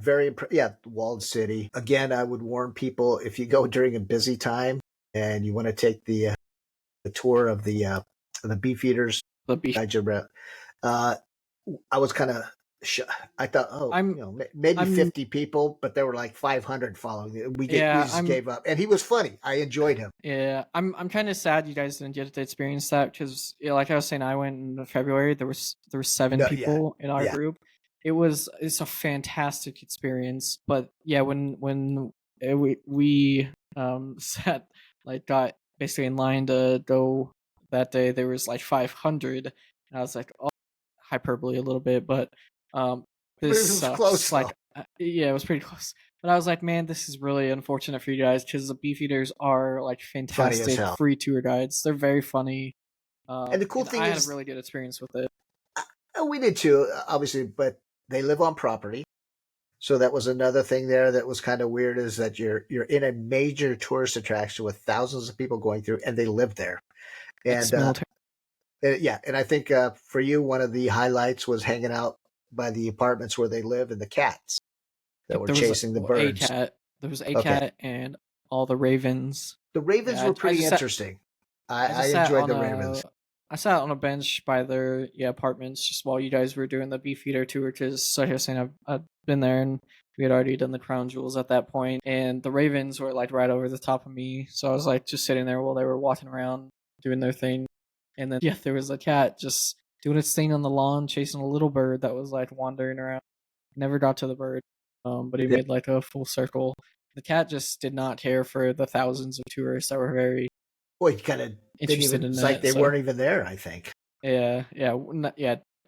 yeah, walled city. Again, I would warn people if you go during a busy time and you want to take the tour of the beefeaters, The beef. guide you around. Uh, I was kind of. I thought, oh, I'm maybe I'm 50 people, but there were like 500 following. We yeah just I'm gave up, and he was funny. I enjoyed him. Yeah, I'm kind of sad you guys didn't get to experience that because, like I was saying, I went in February. There were seven No, yeah, people in our yeah. group. It's a fantastic experience. But yeah, when we sat got basically in line to go that day, there was like 500. And I was like, oh, hyperbole a little bit, but um But it this was sucks. close though. Yeah, it was pretty close. But I was like, man, this is really unfortunate for you guys because the Beefeaters are like Funny as fantastic hell. free tour guides. They're very funny, And the cool and thing I had a is, really good experience with it. we did too, obviously, but they live on property. So that was another thing there that was kind of weird is that you're in a major tourist attraction with thousands of people going through, and they live there. And Ex-military. yeah, and I think for you, one of the highlights was hanging out by the apartments where they live and the cats that Yep, were there was chasing the a birds. cat. There was a Okay, cat and all the ravens. the ravens Yeah, were pretty interesting. I I just sat enjoyed on the ravens. a bench by their apartments just while you guys were doing the Beefeater tour because like I was saying I've been there and we had already done the crown jewels at that point and the ravens were like right over the top of me so I was like just sitting there while they were walking around doing their thing and then yeah there was a cat just doing its thing on the lawn chasing a little bird that was like wandering around. Never got to the bird, but he Yeah. made like a full circle. The cat just did not care for the thousands of tourists that were very Boy, you kind of didn't interested even. in It's like that. they So weren't even there. I think. yeah,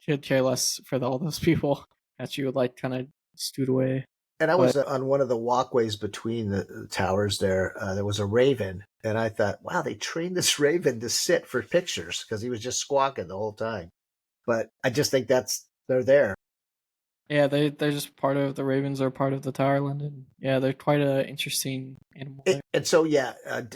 could care less for all those people that you would like kind of scoot away. And I But was on one of the walkways between the towers there. There was a raven, and I thought, wow, they trained this raven to sit for pictures because he was just squawking the whole time. But I just think they're there. yeah, they're just part of the Ravens are part of the Tower London. Yeah, they're quite a interesting animal there. And so, yeah,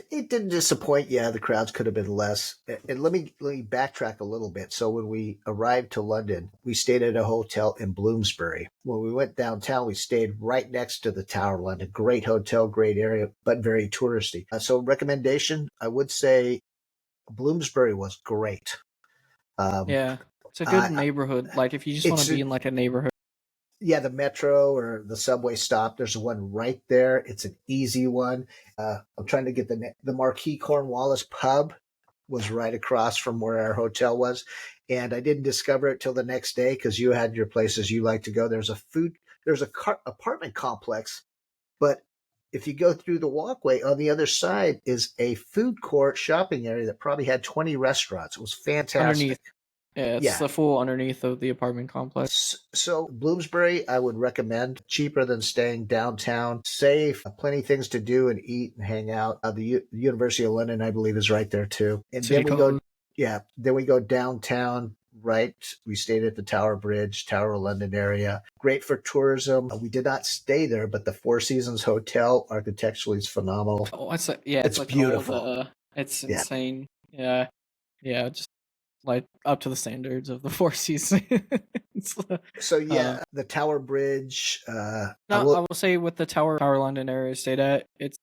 it didn't disappoint. Yeah, the crowds could have been less. And let me backtrack a little bit. So when we arrived to London, we stayed at a hotel in Bloomsbury. When we went downtown, we stayed right next to the Tower London. Great hotel, great area, but very touristy. So recommendation, I would say Bloomsbury was great. Um, Yeah, it's a good I, neighborhood. Like if you just want to it's be in like a neighborhood. yeah, the metro or the subway stop. There's one right there. It's an easy one. I'm trying to get the Marquis Cornwallis pub was right across from where our hotel was, and I didn't discover it till the next day because you had your places you like to go. There's a apartment complex, but if you go through the walkway on the other side is a food court shopping area that probably had 20 restaurants. It was Underneath. fantastic. Yeah, it's Yeah, the full underneath of the apartment complex. so Bloomsbury, I would recommend. Cheaper than staying downtown. Safe. Plenty of things to do and eat and hang out. The University of London, I believe, is right there too. And City then we go, code. yeah. Then we go downtown. Right, we stayed at the Tower Bridge, Tower of London area. Great for tourism. We did not stay there, but the Four Seasons Hotel architecturally is phenomenal. Oh, yeah, It's it's like all beautiful. the. It's Yeah. insane. Yeah, yeah, just like up to the standards of the Four Seasons. So uh, yeah, the Tower Bridge. I no, I will. will say with the Tower London area I stayed at, it's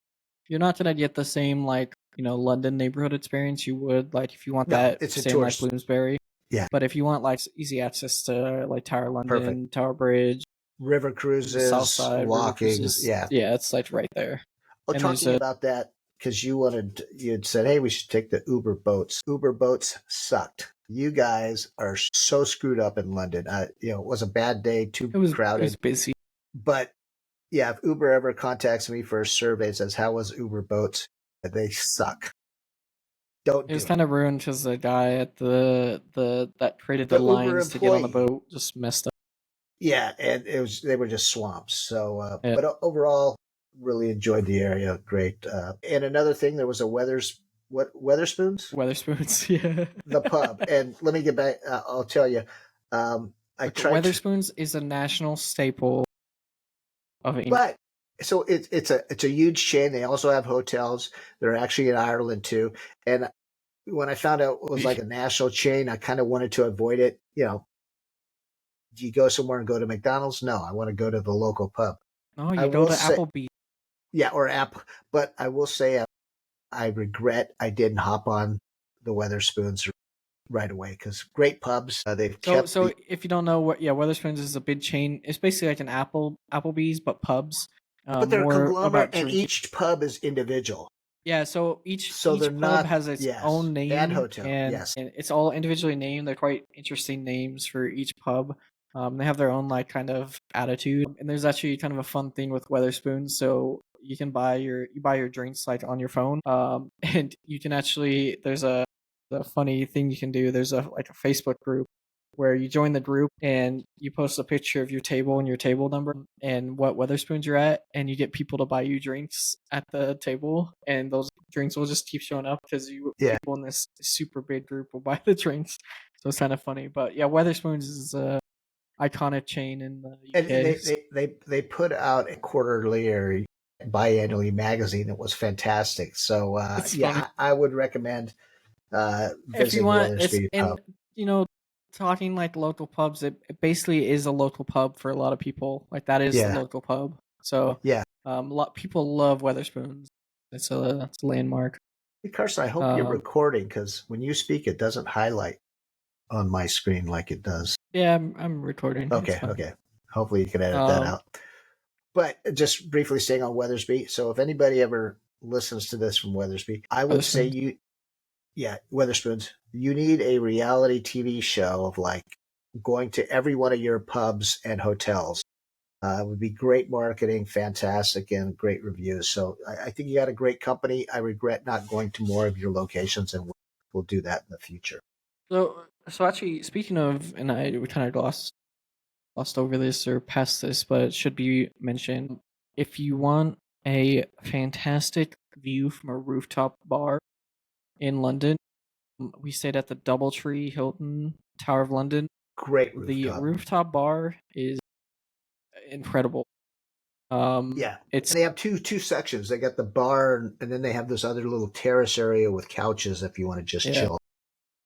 you're not gonna get the same like London neighborhood experience you would like if you want No, that it's a same like tourist. Bloomsbury. Yeah, But if you want like easy access to like Tower perfect. London, Tower Bridge, River the South cruises, Side, River walking. Cruises, Yeah. yeah, it's like right there. Well, And there's talking a about that because you had said, hey, we should take the Uber boats. Uber boats sucked. You guys are so screwed up in London. It was a bad day, too it was crowded. busy. But yeah, if Uber ever contacts me for a survey and says, how was Uber boats? They suck. Don't It was do it. kind of ruined because the guy at the that created the The Uber lines to get on the employee. boat just messed up. Yeah, and they were just swamps. So, Yeah. but overall, really enjoyed the area. Great. And another thing, there was a Weatherspoons, Weatherspoons, yeah. the pub. And let me get back. I'll tell you. I Look, tried to, Weatherspoons is a national staple of England. but so it's a huge chain. They also have hotels. They're actually in Ireland too. And when I found out it was like a national chain, I kind of wanted to avoid it. Do you go somewhere and go to McDonald's? No, I want to go to the local pub. No, I you go will to say, Applebee's. yeah, or app. But I will say, I regret I didn't hop on the Weatherspoons right away because great pubs. They've kept So the, if you don't know what, yeah, Weatherspoons is a big chain. It's basically like an Applebee's but pubs. but they're a More conglomerate, about and drinking. each pub is individual. Yeah, so So they're each pub not, has its yes, own and name, hotel, yes. and it's all individually named. They're quite interesting names for each pub. They have their own like kind of attitude, and there's actually kind of a fun thing with Weatherspoons. So you can buy your drinks like on your phone, and you can actually there's a funny thing you can do. There's a like a Facebook group where you join the group and you post a picture of your table and your table number and what Wetherspoons you're at, and you get people to buy you drinks at the table, and those drinks will just keep showing up because Yeah. people in this super big group will buy the drinks. So it's kind of funny. But yeah, Wetherspoons is a iconic chain in the And UK. they put out a quarterly or biannually magazine that was fantastic. So It's yeah, funny. I would recommend If you visiting want, it's Wetherspoons Pub. and talking like local pubs, it basically is a local pub for a lot of people. Like that is the Yeah, local pub. So yeah. a lot people love Wetherspoons. It's a landmark. Hey, Carson, I hope you're Um, recording because when you speak, it doesn't highlight on my screen like it does. yeah, I'm recording. It's Okay, fine. okay. Hopefully you can edit that Um, out. But just briefly staying on Weathersby. So if anybody ever listens to this from Weathersby, I would say Wetherspoons. yeah, Weatherspoons, you need a reality TV show of like going to every one of your pubs and hotels. It would be great marketing, fantastic, and great reviews. So I think you got a great company. I regret not going to more of your locations, and we'll do that in the future. So actually, speaking of, and we kind of glossed over this or past this, but it should be mentioned. If you want a fantastic view from a rooftop bar in London, we stayed at the DoubleTree Hilton Tower of London. Great The rooftop. rooftop bar is incredible. Yeah. It's And they have two sections. They got the bar, and then they have this other little terrace area with couches if you want to just yeah, chill.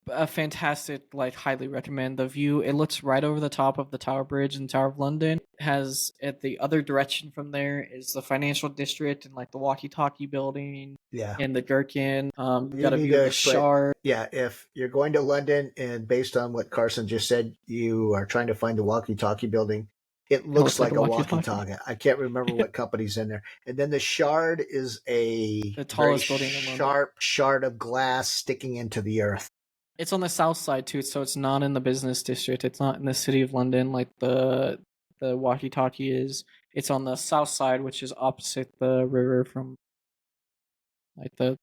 a fantastic, like, highly recommend. The view, it looks right over the top of the Tower Bridge and Tower of London. Has at the other direction from there is the financial district and like the walkie-talkie building Yeah. and the Gherkin. You You got a need view to of the explain. Shard. Yeah, if you're going to London and based on what Carson just said, you are trying to find the walkie-talkie building, it It looks looks like like a a walkie-talkie. walkie-talkie. I can't remember what company's in there. And then the Shard is a The very tallest building in London. sharp shard of glass sticking into the earth. It's on the south side too, so it's not in the business district. It's not in the city of London like the walkie-talkie is. It's on the south side, which is opposite the river from like the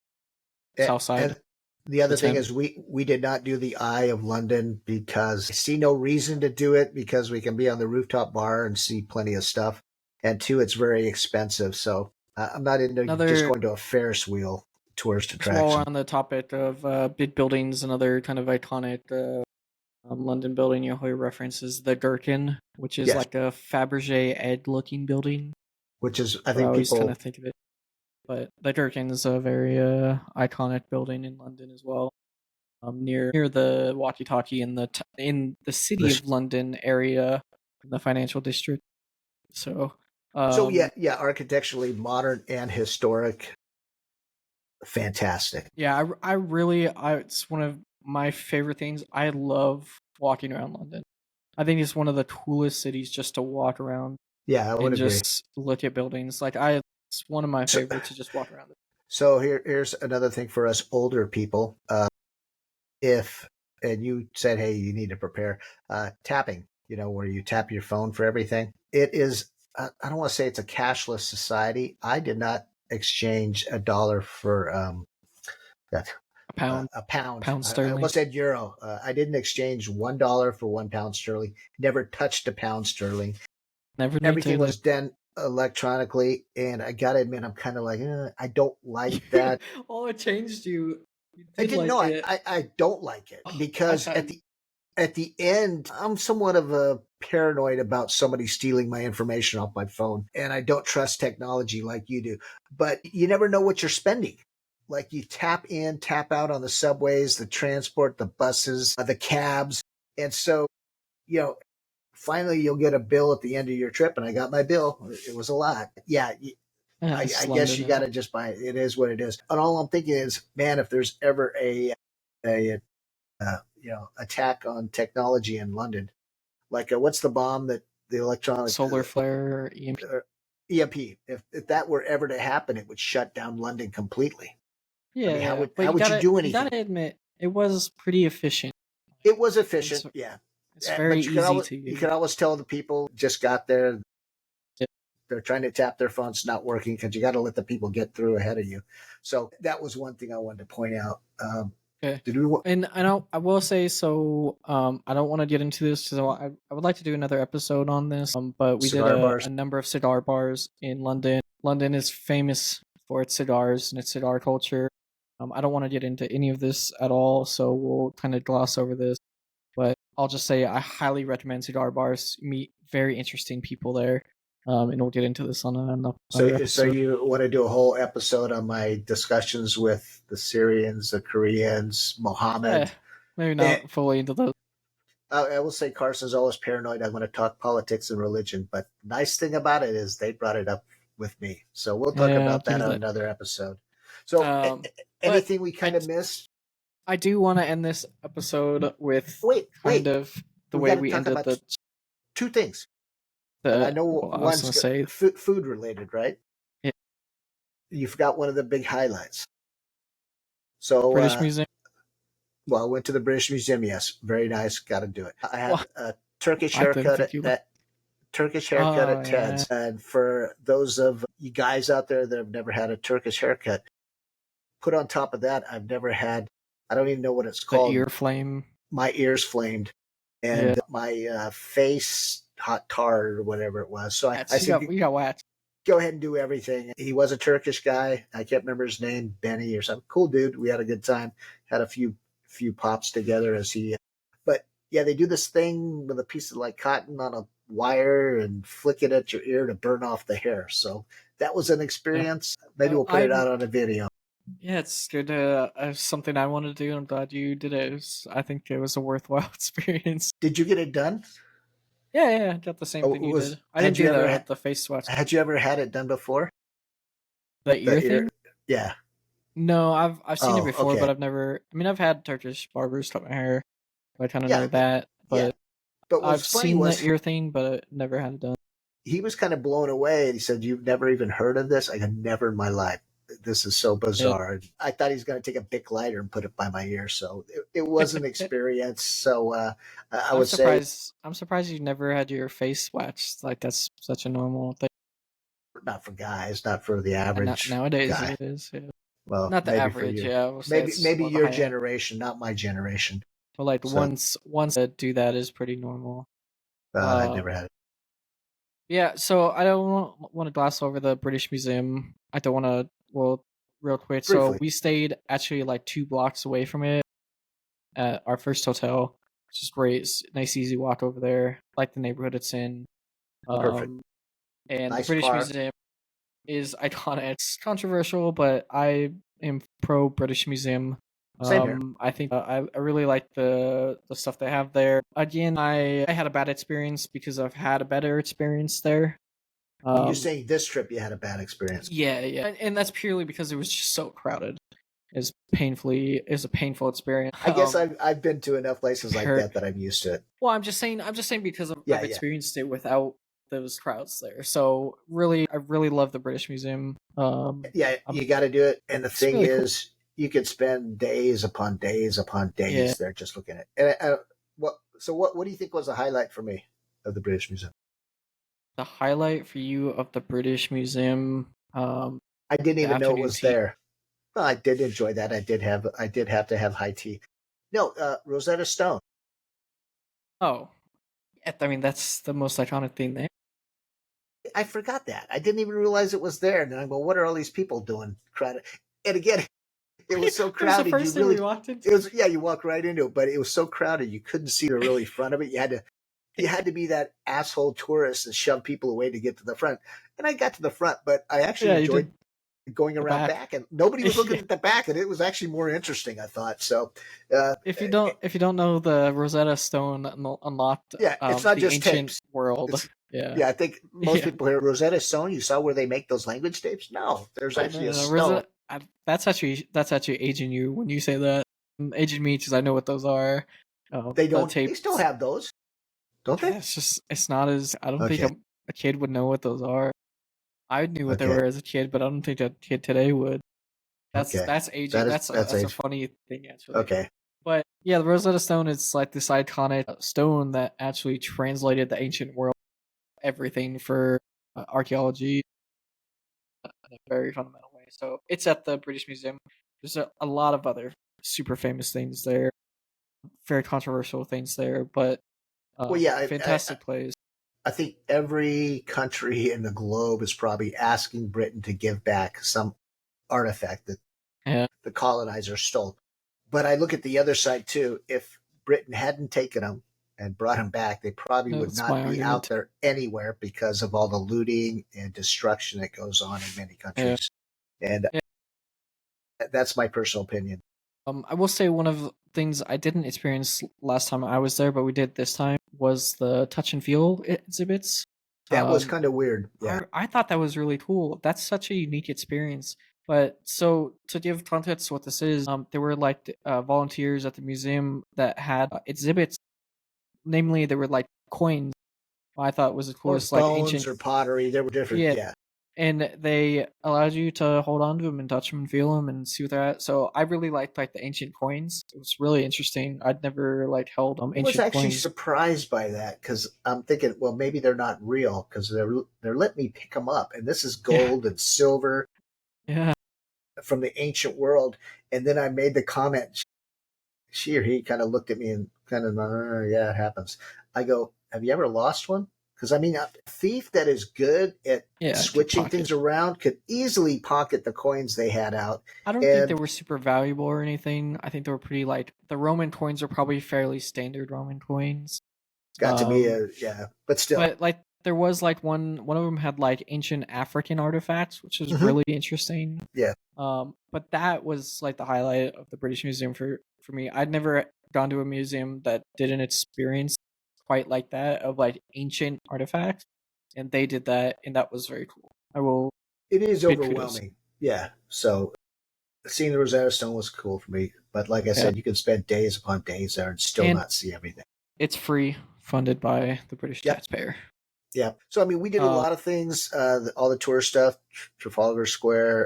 south side And the of the other thing Thames. is we did not do the Eye of London because I see no reason to do it because we can be on the rooftop bar and see plenty of stuff. And two, it's very expensive. So I'm not into just Another, going to a Ferris wheel tourist just while we're attraction. on the topic of big buildings, another kind of iconic London building you'll hear references the Gherkin, which is Yes, like a Fabergé egg-looking building. which is I So I think always kind people of think of it. But the Gherkin is a very iconic building in London as well. Near the walkie-talkie in the city this. of London area, in the financial district. So, So um, yeah, architecturally modern and historic, fantastic. yeah, I really, it's one of my favorite things. I love walking around London. I think it's one of the coolest cities just to walk around Yeah, I would and agree. just look at buildings. It's one of my So favorites to just walk around. so here's another thing for us older people. If and you said, hey, you need to prepare tapping. You know, where you tap your phone for everything. It is. I don't want to say it's a cashless society. I did not exchange a dollar for that a pound. Pound I sterling. almost said euro. I didn't exchange $1 for £1 sterling. Never touched a pound sterling. Never need to Everything either. was done electronically, and I gotta admit, I'm kind of like, I don't like that. Oh, it changed you. You I did didn't like know. it. I don't like it Oh, I because thought at the end, I'm somewhat of a paranoid about somebody stealing my information off my phone, and I don't trust technology like you do. But you never know what you're spending. Like you tap in, tap out on the subways, the transport, the buses, the cabs, and so you know finally you'll get a bill at the end of your trip, and I got my bill. It was a lot. Yeah, it's I guess London you and got all. to just buy it. It is what it is. And all I'm thinking is, man, if there's ever a attack on technology in London, like what's the bomb that the electronic Solar flare, EMP. EMP? If that were ever to happen, it would shut down London completely. I Yeah, mean, yeah. But how would you do you anything? gotta admit, it was pretty efficient. It was It's efficient, yeah, it's very but easy to you use. could always tell the people just got there. They're trying to tap their phones, not working because you got to let the people get through ahead of you. So that was one thing I wanted to point out. Okay. Did we? And I will say so. I don't want to get into this because I would like to do another episode on this. But we did Cigar bars? a number of cigar bars in London. London is famous for its cigars and its cigar culture. I don't want to get into any of this at all, so we'll kind of gloss over this. But I'll just say I highly recommend cigar bars. Meet very interesting people there. And we'll get into this on another So episode. you want to do a whole episode on my discussions with the Syrians, the Koreans, Mohammed? Maybe Eh, not fully into those. I will say Carson's always paranoid. I'm going to talk politics and religion, but nice thing about it is they brought it up with me. So we'll talk Yeah, about that on another episode. So but anything we kind of missed? I do want to end this episode with Wait. of the We way got to we talk ended about two things. And I know well, I was one's gonna say food related, right? yeah, You forgot one of the big highlights. So, British Museum. well, I went to the British Museum. Yes, very nice. Got to do it. I had Well, a Turkish I didn't haircut think you. at Oh yeah, Ted's. And for those of you guys out there that have never had a Turkish haircut, put on top of that, I've never had. I don't even know what it's the called. ear flame. My ears flamed, and my face hot tar or whatever it was. So I said, we got waxed. go ahead and do everything. He was a Turkish guy. I can't remember his name, Benny or something. Cool dude. We had a good time. Had a few pops together as he. But yeah, they do this thing with a piece of like cotton on a wire and flick it at your ear to burn off the hair. So that was an experience. Maybe we'll put it out on a video. Yeah, it's good. Something I wanted to do. I'm glad you did it. I think it was a worthwhile experience. Did you get it done? Yeah, I got the same thing you did. I didn't do the face swatch. Had you ever had it done before? The ear thing? Yeah. No, I've seen it before, okay. but I've never. I mean, I've had Turkish barbers cut my hair. I kind of Yeah, know that, but But I've what's funny seen was the ear thing, but never had it done. he was kind of blown away, and he said, "You've never even heard of this?" I go, "Never in my life. This is so bizarre." Yeah. I thought he was going to take a Bic lighter and put it by my ear, so it was an experience. So I would say, I'm surprised you never had your face waxed. Like that's such a normal thing. Not for guys, not for the average. Nowadays guy. it is. Yeah. Well, not the average. Yeah, maybe your generation, not my generation. But like once to do that is pretty normal. I've never had it. Yeah, so I don't want to gloss over the British Museum. I don't want to. Well, real quick. Briefly. So we stayed actually like 2 blocks away from it at our first hotel, which is great. It's a nice, easy walk over there. Like the neighborhood it's in. Perfect. And nice the British Museum is iconic. It's controversial, but I am pro British Museum. Same here. I think I really like the stuff they have there. Again, I had a bad experience because I've had a better experience there. You're saying this trip you had a bad experience? Yeah, and that's purely because it was just so crowded. It's a painful experience. I guess I've been to enough places like that I'm used to it. Well, I'm just saying because I've experienced it without those crowds there. So I really love the British Museum. You got to do it. And the thing really is, cool. You could spend days upon days upon days there just looking at it. And what do you think was the highlight for me of the British Museum? The highlight for you of the British Museum? I didn't even know it was there. Well, I did enjoy that. I did have to have high tea. No, Rosetta Stone. Oh, I mean that's the most iconic thing there. I forgot that. I didn't even realize it was there. And then I go, what are all these people doing? Crowded. And again, it was so crowded. It was the first thing we walked into. It was, you walk right into it, but it was so crowded you couldn't see the really front of it. You had to be that asshole tourist and shove people away to get to the front. And I got to the front, but I actually enjoyed going around back, and nobody was looking at the back, and it was actually more interesting, I thought. So if you don't know the Rosetta Stone unlocked, it's not the just ancient tapes. world. Yeah, I think most people hear Rosetta Stone. You saw where they make those language tapes? No, there's actually a stone. That's actually aging you when you say that. Aging me because I know what those are. They don't. They still have those, don't they? It's not as. I don't think a kid would know what those are. I knew what they were as a kid, but I don't think a kid today would. That's aging. That's a funny thing actually. Okay. But yeah, the Rosetta Stone is like this iconic stone that actually translated the ancient world, everything for archaeology in a very fundamental way. So it's at the British Museum. There's a lot of other super famous things there, very controversial things there, but Well, yeah, fantastic place. I think every country in the globe is probably asking Britain to give back some artifact that Yeah, the colonizers stole. But I look at the other side too. If Britain hadn't taken them and brought them back, they probably would that's my not be out argument. there anywhere because of all the looting and destruction that goes on in many Yeah. countries. And Yeah. that's my personal opinion. I will say one of the things I didn't experience last time I was there, but we did this time, was the touch and feel exhibits. That was Um, kind of weird. Yeah. I thought that was really cool. That's such a unique experience. But so to give context to what this is, there were like volunteers at the museum that had exhibits. Namely, there were like coins. I thought was the Or coolest, like bones ancient. or pottery. They were different. Yeah, Yeah. and they allowed you to hold on to them and touch them and feel them and see what they're at. So I really liked like the ancient coins. It was really interesting. I'd never like held I was ancient actually coins. surprised by that because I'm thinking, well, maybe they're not real because they're letting me pick them up, and this is Yeah, gold and silver yeah, from the ancient world. And then I made the comment. She or he kind of looked at me and kind of, yeah, it happens. I go, have you ever lost one? Because I mean, a thief that is good at yeah. Could switching pocket. things around could easily pocket the coins they had out. I don't think they And were super valuable or anything. I think they were pretty like the Roman coins are probably fairly standard Roman coins. got to be Um, a, yeah, but still. but like there was like one of them had like ancient African artifacts, which was Hmm. really interesting. Yeah, But that was like the highlight of the British Museum for me. I'd never gone to a museum that didn't experience quite like that of like ancient artifacts, and they did that, and that was very cool. I will it is big kudos. overwhelming. Yeah. So seeing the Rosetta Stone was cool for me. But like I Yeah, said, you can spend days upon days there and still and not see everything. it's free, funded by the British Yep. taxpayer. Yeah. So, I mean, we did a Uh, lot of things, all the tourist stuff, Trafalgar Square,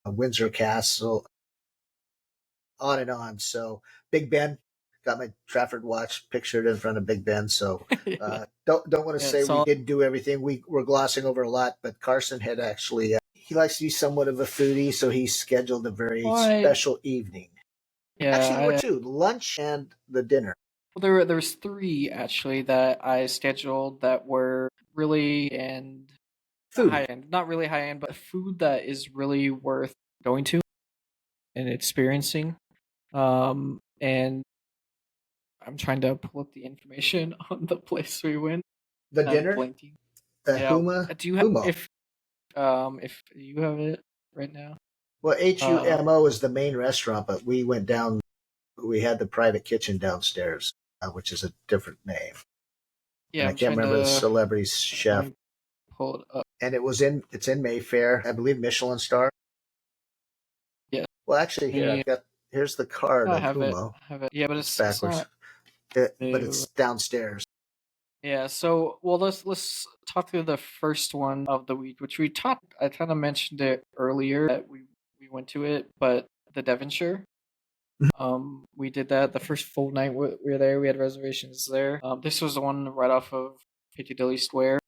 Windsor Castle, on and on. So, Big Ben, got my Trafford watch pictured in front of Big Ben. So, yeah, don't want to yeah. say we So didn't do everything. We were glossing over a lot, but Carson had actually, he likes to be somewhat of a foodie. So, he scheduled a very I special evening. Actually, there were yeah, two, lunch and the dinner. well, there was three actually that I scheduled that were really and not high Foodie. end, not really high end, but food that is really worth going to and experiencing. And I'm trying to pull up the information on the place we went. The I'm dinner, blanking. Yeah, do you have Humo. if you have it right now? Well, Uh, HUMO is the main restaurant, but we went down. We had the private kitchen downstairs, which is a different name, yeah, and I I'm can't trying remember the to celebrity let chef. me pull it up. And it's in Mayfair, I believe, Michelin star. Yeah, Well, actually, here me. I've got here's the card I of have it. Humo. I have it. Yeah, but It's it's backwards, not but new. it's downstairs. Yeah, so well let's talk through the first one of the week, which we talked I kind of mentioned it earlier that we went to it, but the Devonshire. We did that the first full night we were there. We had reservations there. This was the one right off of Piccadilly Square.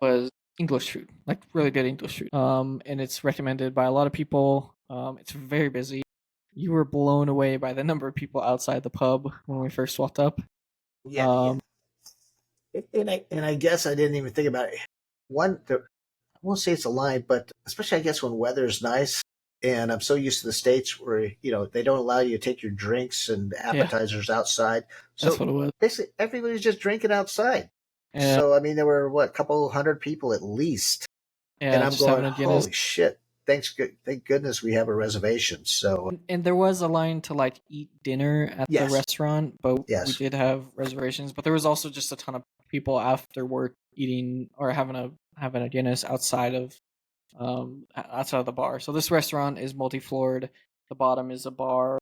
Was English food, like really good English food. And it's recommended by a lot of people. It's very busy. You were blown away by the number of people outside the pub when we first walked up. Yeah, yeah. Um, And I guess I didn't even think about it. I won't say it's a lie, but especially I guess when weather's nice, and I'm so used to the states where they don't allow you to take your drinks and yeah, appetizers outside. that's So what it was. basically, everybody's just drinking outside. Yeah, So I mean, there were what, a couple hundred people at least, and yeah, I'm just going, having a Guinness. holy shit! Thank goodness we have a reservation. So And there was a line to like eat dinner at the yes, restaurant, but we yes, did have reservations. But there was also just a ton of people after work eating or having a Guinness outside of the bar. So this restaurant is multi-floored. The bottom is a bar,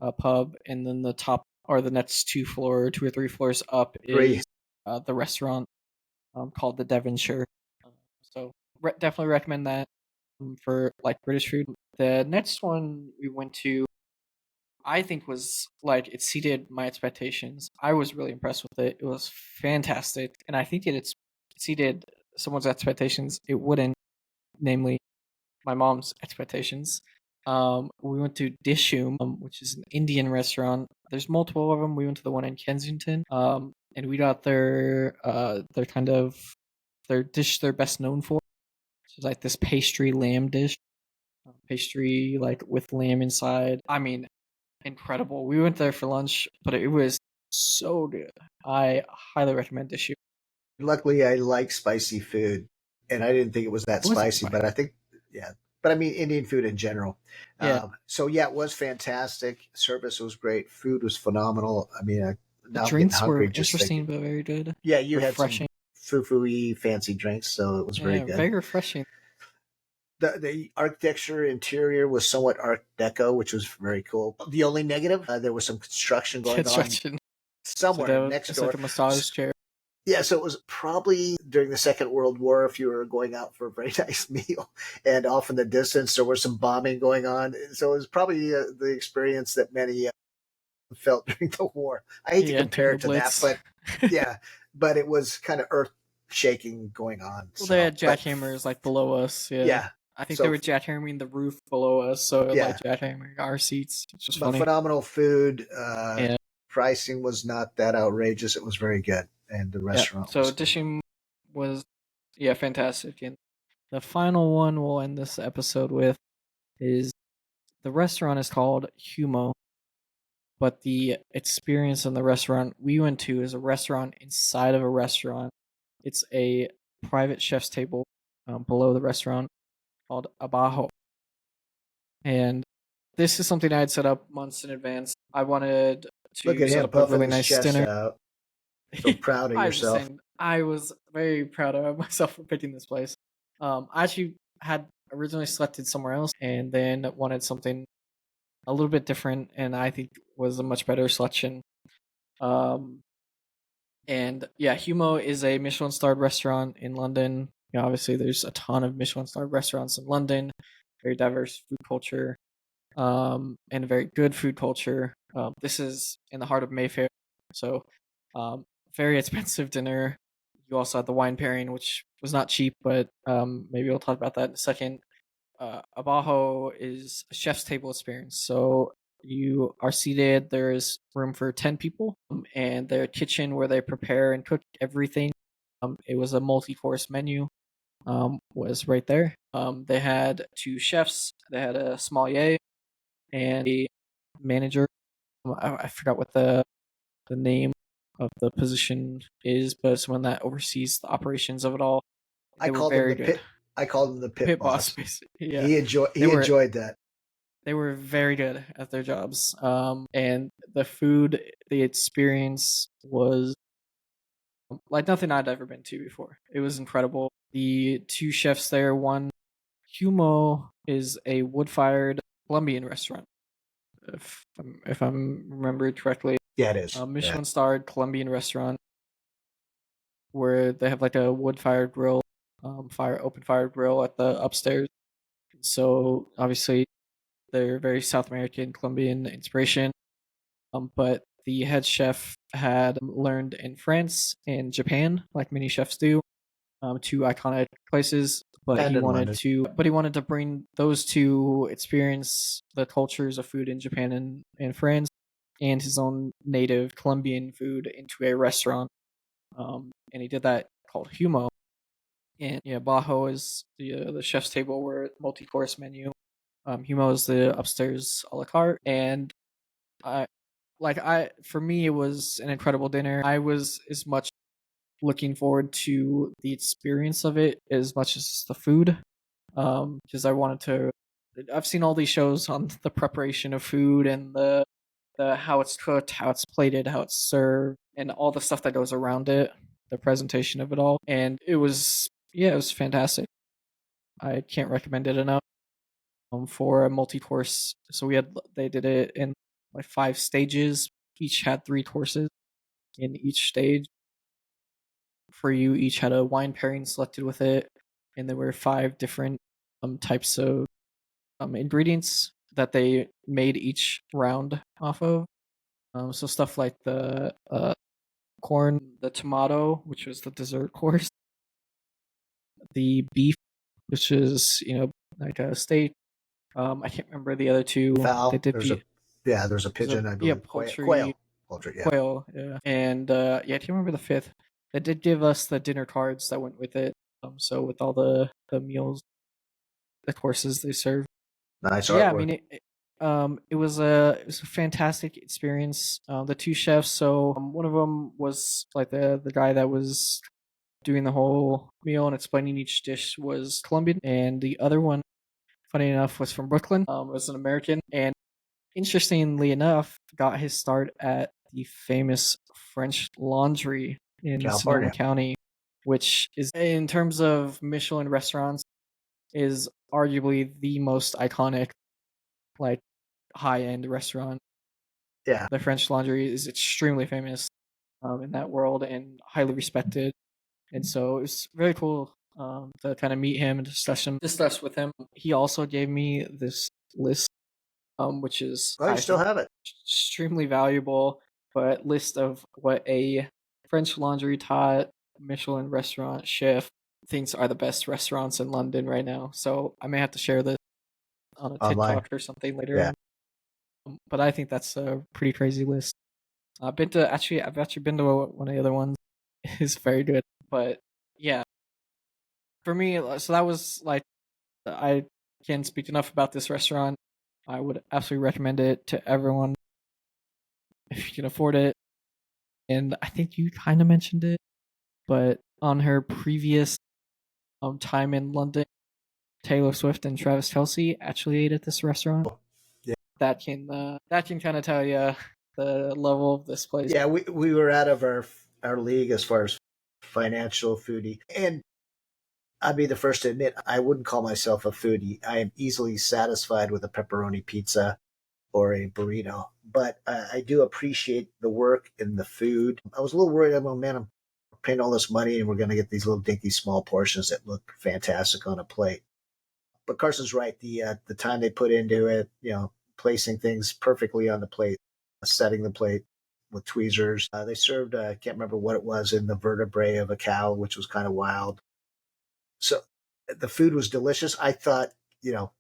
a pub, and then the top or the next two or three floors up three. is the restaurant called the Devonshire. So definitely recommend that for like British food. The next one we went to, I think was like it exceeded my expectations. I was really impressed with it. It was fantastic, and I think it exceeded someone's expectations. It wouldn't, namely my mom's expectations. We went to Dishoom, which is an Indian restaurant. There's multiple of them. We went to the one in Kensington, and we got their kind of their dish they're best known for. It's like this pastry lamb dish, pastry like with lamb inside. I mean, incredible. We went there for lunch, but it was so good. I highly recommend Dishoom. Luckily, I like spicy food, and I didn't think it was that It wasn't spicy, but spicy. I think, yeah. But I mean, Indian food in general. Yeah, So yeah, it was fantastic. Service was great. Food was phenomenal. I mean, the now I'm getting drinks were hungry just thinking. interesting but very good, Yeah, you had some refreshing. foo-foo-y fancy drinks, so it was very Yeah, good. very refreshing. The architecture interior was somewhat Art Deco, which was very cool. The only negative, there was some construction going on Construction. So somewhere next it's like door. a massage chair. Yeah, so it was probably during the Second World War if you were going out for a very nice meal, and off in the distance there was some bombing going on. So it was probably the experience that many felt during the war. I hate to Yeah, during compare the it to that, Blitz. but yeah, but it was kind of earth shaking going on. Well, they So, had but jackhammers like below us. Yeah, yeah, I think they so were jackhammering the roof below us, so it like yeah, jackhammering our seats, which was but funny. phenomenal food. Yeah, Pricing was not that outrageous. It was very good, and the yeah. restaurant So was good. Dishing was yeah fantastic, and the final one we'll end this episode with is the restaurant is called Humo, but the experience in the restaurant we went to is a restaurant inside of a restaurant. It's a private chef's table below the restaurant called Abajo. And this is something I had set up months in advance. I wanted Look to at set him up a puffing really his nice chest dinner. out. So proud of I was just yourself. saying, I was very proud of myself for picking this place. I actually had originally selected somewhere else and then wanted something a little bit different, and I think was a much better selection. Um, and yeah, Humo is a Michelin starred restaurant in London. You know, obviously, there's a ton of Michelin starred restaurants in London, very diverse food culture, and a very good food culture. This is in the heart of Mayfair, so um, very expensive dinner. You also had the wine pairing, which was not cheap, but maybe we'll talk about that in a second. Abajo is a chef's table experience, so you are seated. There is room for 10 people, and their kitchen where they prepare and cook everything. It was a multi-course menu. Was right there. They had two chefs. They had a sommelier and a manager. I forgot what the name of the position is, but someone that oversees the operations of it all. I They were called him very the good. pit. I called him the pit Pit boss, boss. basically. Yeah, He enjoyed. they He were enjoyed that. they were very good at their jobs. And the food, the experience was like nothing I'd ever been to before. It was incredible. The two chefs there, one Humo is a wood-fired Colombian restaurant, if I'm remembered correctly. Yeah, it is. Yeah. Michelin starred Colombian restaurant where they have like a wood fired grill, open fire grill at the upstairs. So obviously they're very South American Colombian inspiration. But the head chef had learned in France and Japan, like many chefs do, two iconic places. But And he in wanted London. to, but he wanted to bring those two experience the cultures of food in Japan and France, and his own native Colombian food into a restaurant. And he did that called Humo. And yeah, Bajo is the chef's table where multi course menu. Humo is the upstairs a la carte, and I I for me it was an incredible dinner. I was as much looking forward to the experience of it as much as the food, because I wanted to. I've seen all these shows on the preparation of food and the how it's cooked, how it's plated, how it's served, and all the stuff that goes around it, the presentation of it all. And it was yeah, it was fantastic. I can't recommend it enough. For a multi-course, so they did it in like 5 stages. Each had 3 courses. In each stage, for you, each had a wine pairing selected with it, and there were 5 different types of ingredients that they made each round off of. So stuff like the corn, the tomato, which was the dessert course, the beef, which is like a steak, I can't remember the other two. They Fowl. did the There's a there's a pigeon, I yeah believe. poultry Poultry. Yeah. quail, yeah, and yeah, do you remember the fifth? They did give us the dinner cards that went with it. So with all the meals, the courses they serve. Nice Yeah, I artwork. mean it was a fantastic experience. The two chefs, so one of them was like the guy that was doing the whole meal and explaining each dish was Colombian, and the other one, funny enough, was from Brooklyn. Was an American, and interestingly enough, got his start at the famous French Laundry in Sonoma California. County, which is, in terms of Michelin restaurants, is arguably the most iconic, like, high end restaurant. Yeah. The French Laundry is extremely famous in that world and highly respected. And so it's very cool to kind of meet him and discuss with him. He also gave me this list, which is, Oh, you I still think, have it. extremely valuable, but list of what a French Laundry taught Michelin restaurant chef thinks are the best restaurants in London right now. So I may have to share this on a Online. TikTok or something later Yeah. on. But I think that's a pretty crazy list. I've actually been to one of the other ones. It's very good, but yeah, for me, so that was like, I can't speak enough about this restaurant. I would absolutely recommend it to everyone if you can afford it. And I think you kind of mentioned it, but on her previous time in London, Taylor Swift and Travis Kelsey actually ate at this restaurant. Yeah. That can kind of tell you the level of this place. Yeah. We were out of our league as far as financial foodie, and I'd be the first to admit I wouldn't call myself a foodie. I am easily satisfied with a pepperoni pizza or a burrito, but I do appreciate the work in the food. I was a little worried. I'm, oh man, I'm paying all this money and we're going to get these little dinky small portions that look fantastic on a plate. But Carson's right. The time they put into it, placing things perfectly on the plate, setting the plate with tweezers. They served, I can't remember what it was, in the vertebrae of a cow, which was kind of wild. So the food was delicious. I thought, I'm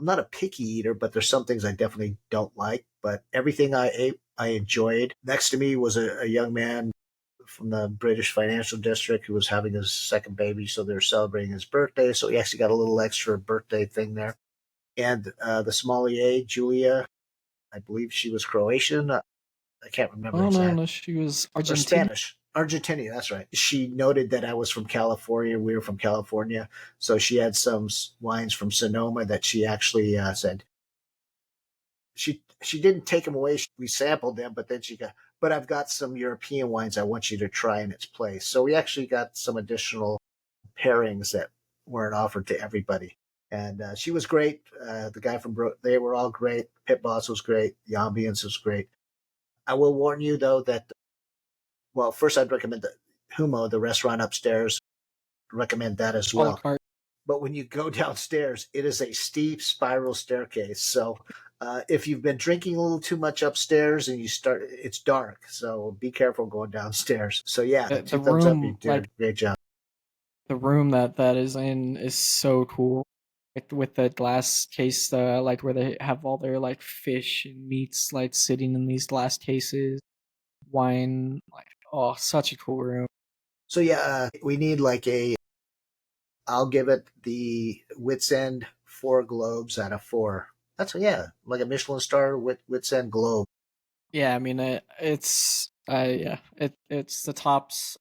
not a picky eater, but there's some things I definitely don't like. But everything I ate, I enjoyed. Next to me was a young man from the British financial district who was having his second baby, so they were celebrating his birthday. So he actually got a little extra birthday thing there. And the sommelier, Julia, I believe she was Croatian. I can't remember Oh no, exactly. no, she was Or Argentinian. Spanish. Argentina, that's right. She noted that I was from California. We were from California. So she had some wines from Sonoma that she actually said, she didn't take them away. We sampled them, but then but I've got some European wines I want you to try in its place. So we actually got some additional pairings that weren't offered to everybody. And she was great. The guy from they were all great. Pit Boss was great. The ambience was great. I will warn you though that, well, first I'd recommend the Humo, the restaurant upstairs. Recommend that as A la well. carte. But when you go downstairs, it is a steep spiral staircase. So if you've been drinking a little too much upstairs and it's dark. So be careful going downstairs. So yeah, the The two thumbs up. You room, did a great job. the room that is in is so cool. With the glass case, like where they have all their like fish and meats like sitting in these glass cases, wine, like, oh, such a cool room. So yeah, we need like I'll give it the Wits End 4 globes out of 4. That's, yeah, like a Michelin star Wits End globe. Yeah, I mean yeah, it's the tops.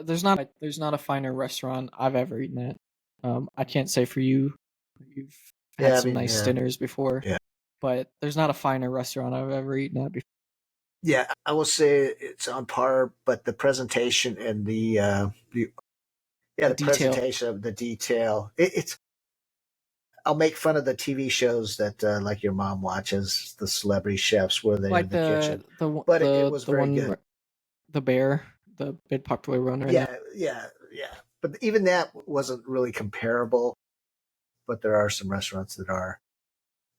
There's not a finer restaurant I've ever eaten at. I can't say for you, you've had Yeah, I some mean, nice dinners before, yeah. but there's not a finer restaurant I've ever eaten at before. Yeah, I will say it's on par, but the presentation and The the detail, presentation of the detail, it's. I'll make fun of the TV shows that like your mom watches, the celebrity chefs where they're in like the kitchen, but it was the very one, good. the bear, the big popular one right now. Yeah. But even that wasn't really comparable. But there are some restaurants that are,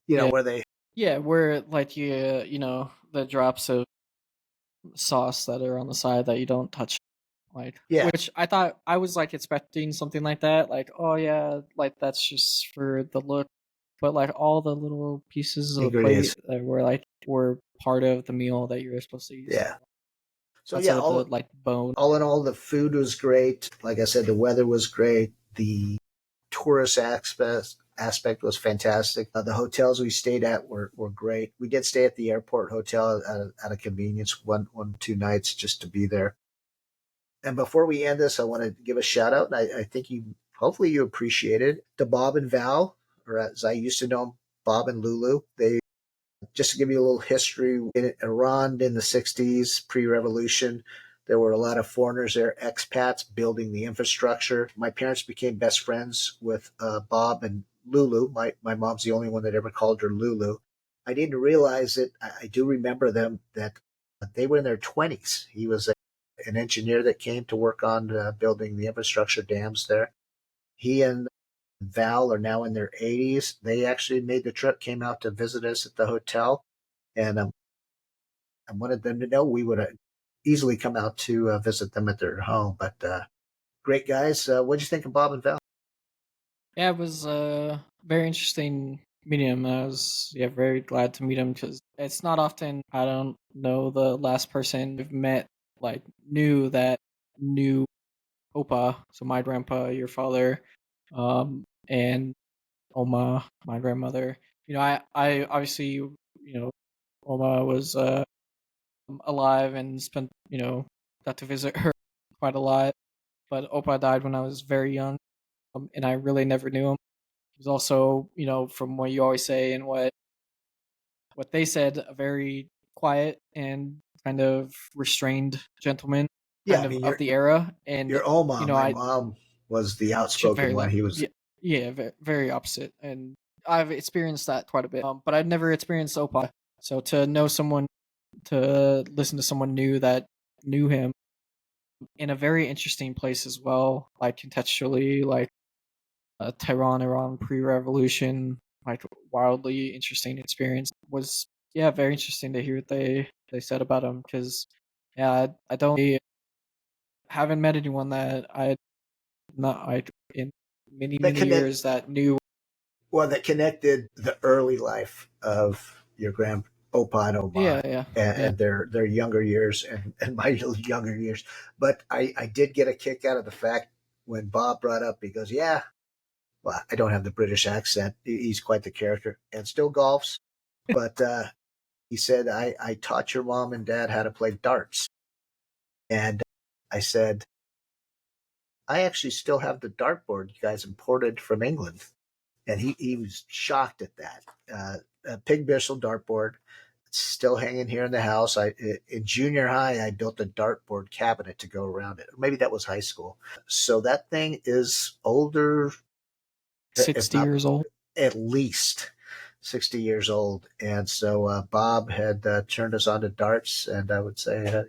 Yeah, where they. yeah, where like you know the drops of sauce that are on the side that you don't touch, like, Yeah, which I thought I was like expecting something like that, like, oh yeah, like that's just for the look, but like all the little pieces of the Ingredients. plate that were part of the meal that you were supposed to use. Yeah. So Outside yeah, of the all like bone. all in all, the food was great. Like I said, the weather was great. The tourist aspect was fantastic. The hotels we stayed at were great. We did stay at the airport hotel out of convenience, 2 nights just to be there. And before we end this, I want to give a shout out. And I think hopefully you appreciated the Bob and Val, or as I used to know them, Bob and Lulu. They just to give you a little history, in Iran in the 60s, pre-revolution, there were a lot of foreigners there, expats building the infrastructure. My parents became best friends with Bob and Lulu. My mom's the only one that ever called her Lulu. I didn't realize it. I do remember them that they were in their 20s. He was an engineer that came to work on building the infrastructure dams there. He and Val are now in their 80s. They actually made the trip, came out to visit us at the hotel, and I wanted them to know we would easily come out to visit them at their home. But great guys. What did you think of Bob and Val? Yeah, it was very interesting meeting him. I was very glad to meet him because it's not often I don't know the last person I've met like knew Opa, so my grandpa, your father, and Oma, my grandmother. I obviously Oma was alive and spent got to visit her quite a lot, but Opa died when I was very young, and I really never knew him. He was also, from what you always say and what they said, a very quiet and kind of restrained gentleman, Yeah, kind I mean of the era, and your Oma. My I mom was the she's outspoken very one. like He was. very, very opposite, and I've experienced that quite a bit, but I'd never experienced Opa. So to listen to someone new that knew him in a very interesting place as well, like contextually, like Tehran, Iran, pre-revolution, like wildly interesting experience. Was very interesting to hear what they said about him because I don't I haven't met anyone that I not I in many that many connect years that knew. that connected the early life of your grand Opa and Oma, Yeah. and their younger years, and my younger years. But I did get a kick out of the fact when Bob brought up, he goes, yeah, well, I don't have the British accent. He's quite the character and still golfs. But he said, I taught your mom and dad how to play darts. And I said, I actually still have the dartboard you guys imported from England. And he was shocked at that. A Pig Bristol dartboard, it's still hanging here in the house. In junior high, I built a dartboard cabinet to go around it. Maybe that was high school. So that thing is older, if 60 not years old. at least 60 years old. And so Bob had turned us on to darts, and I would say,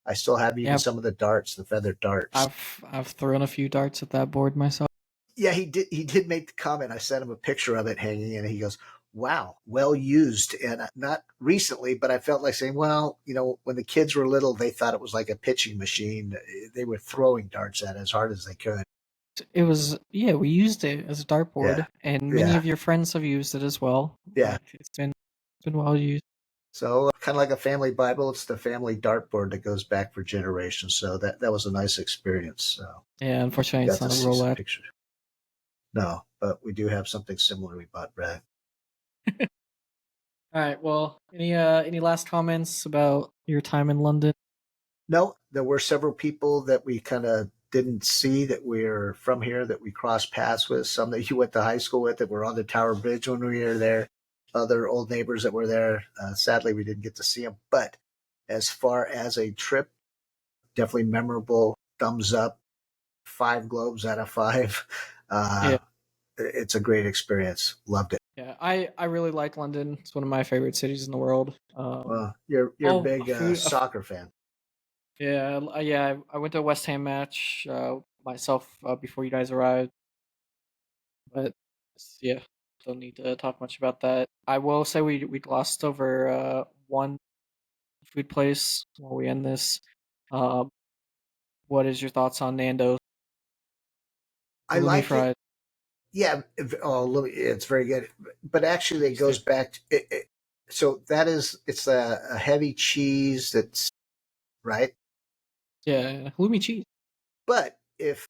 I still have even Yeah, some of the darts, the feather darts. I've thrown a few darts at that board myself. Yeah, he did. He did make the comment. I sent him a picture of it hanging, and he goes, "Wow, well used." And not recently, but I felt like saying, "Well, when the kids were little, they thought it was like a pitching machine. They were throwing darts at it as hard as they could." It was we used it as a Yeah, dartboard, and many yeah, of your friends have used it as well. yeah. Like it's been well used. So kind of like a family Bible, it's the family dartboard that goes back for generations. So that was a nice experience. So Yeah, unfortunately, it's got to not a see some Rolex. pictures. No, but we do have something similar we bought, Brad. All right. Well, any last comments about your time in London? No, there were several people that we kind of didn't see that we're from here that we crossed paths with. Some that you went to high school with that were on the Tower Bridge when we were there. Other old neighbors that were there. Sadly, we didn't get to see them. But as far as a trip, definitely memorable. Thumbs up. 5 globes out of 5. Yeah, It's a great experience. Loved it. yeah. I really like London. It's one of my favorite cities in the world. Well, you're a Oh, big soccer fan. I went to a West Ham match myself before you guys arrived, but yeah, don't need to talk much about that. I will say we glossed over one food place while we end this. Um, what is your thoughts on Nando's I halloumi like it. fried? it's very good. But actually, it goes back. So that is, it's a heavy cheese that's right. Yeah, halloumi cheese. But if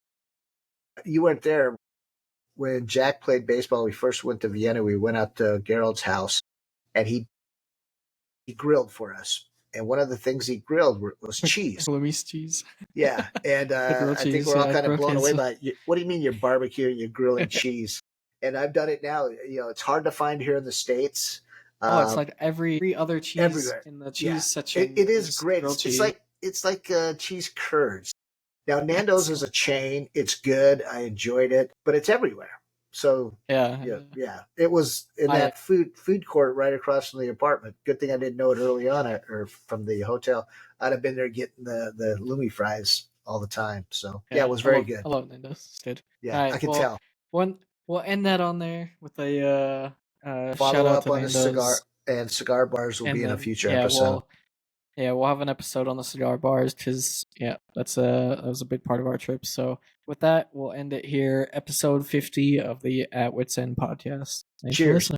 you weren't there when Jack played baseball, we first went to Vienna. We went out to Gerald's house, and he grilled for us. And one of the things he grilled was cheese. Halloumi cheese. Yeah, and The grilled I think cheese. we're all Yeah, kind of blown away proteins. by it. What do you mean you're barbecuing, you're grilling cheese? And I've done it now. It's hard to find here in the States. Oh, it's like every other cheese Everywhere. in the Yeah, cheese section. it is is great. grilled It's cheese. like cheese curds. Now Nando's is a chain. It's good. I enjoyed it, but it's everywhere. So yeah. It was in that food court right across from the apartment. Good thing I didn't know it early on, or from the hotel. I'd have been there getting the Lumi fries all the time. So yeah, it was very good. I love Nando's. It's good. Yeah, All right, I can tell. We'll end that on there with a Follow shout out up to on the Nando's. cigar bars will And be in a then, future episode. we'll have an episode on the cigar bars because that was a big part of our trip. So with that, we'll end it here. Episode 50 of the At Wits End podcast. Thanks for listening.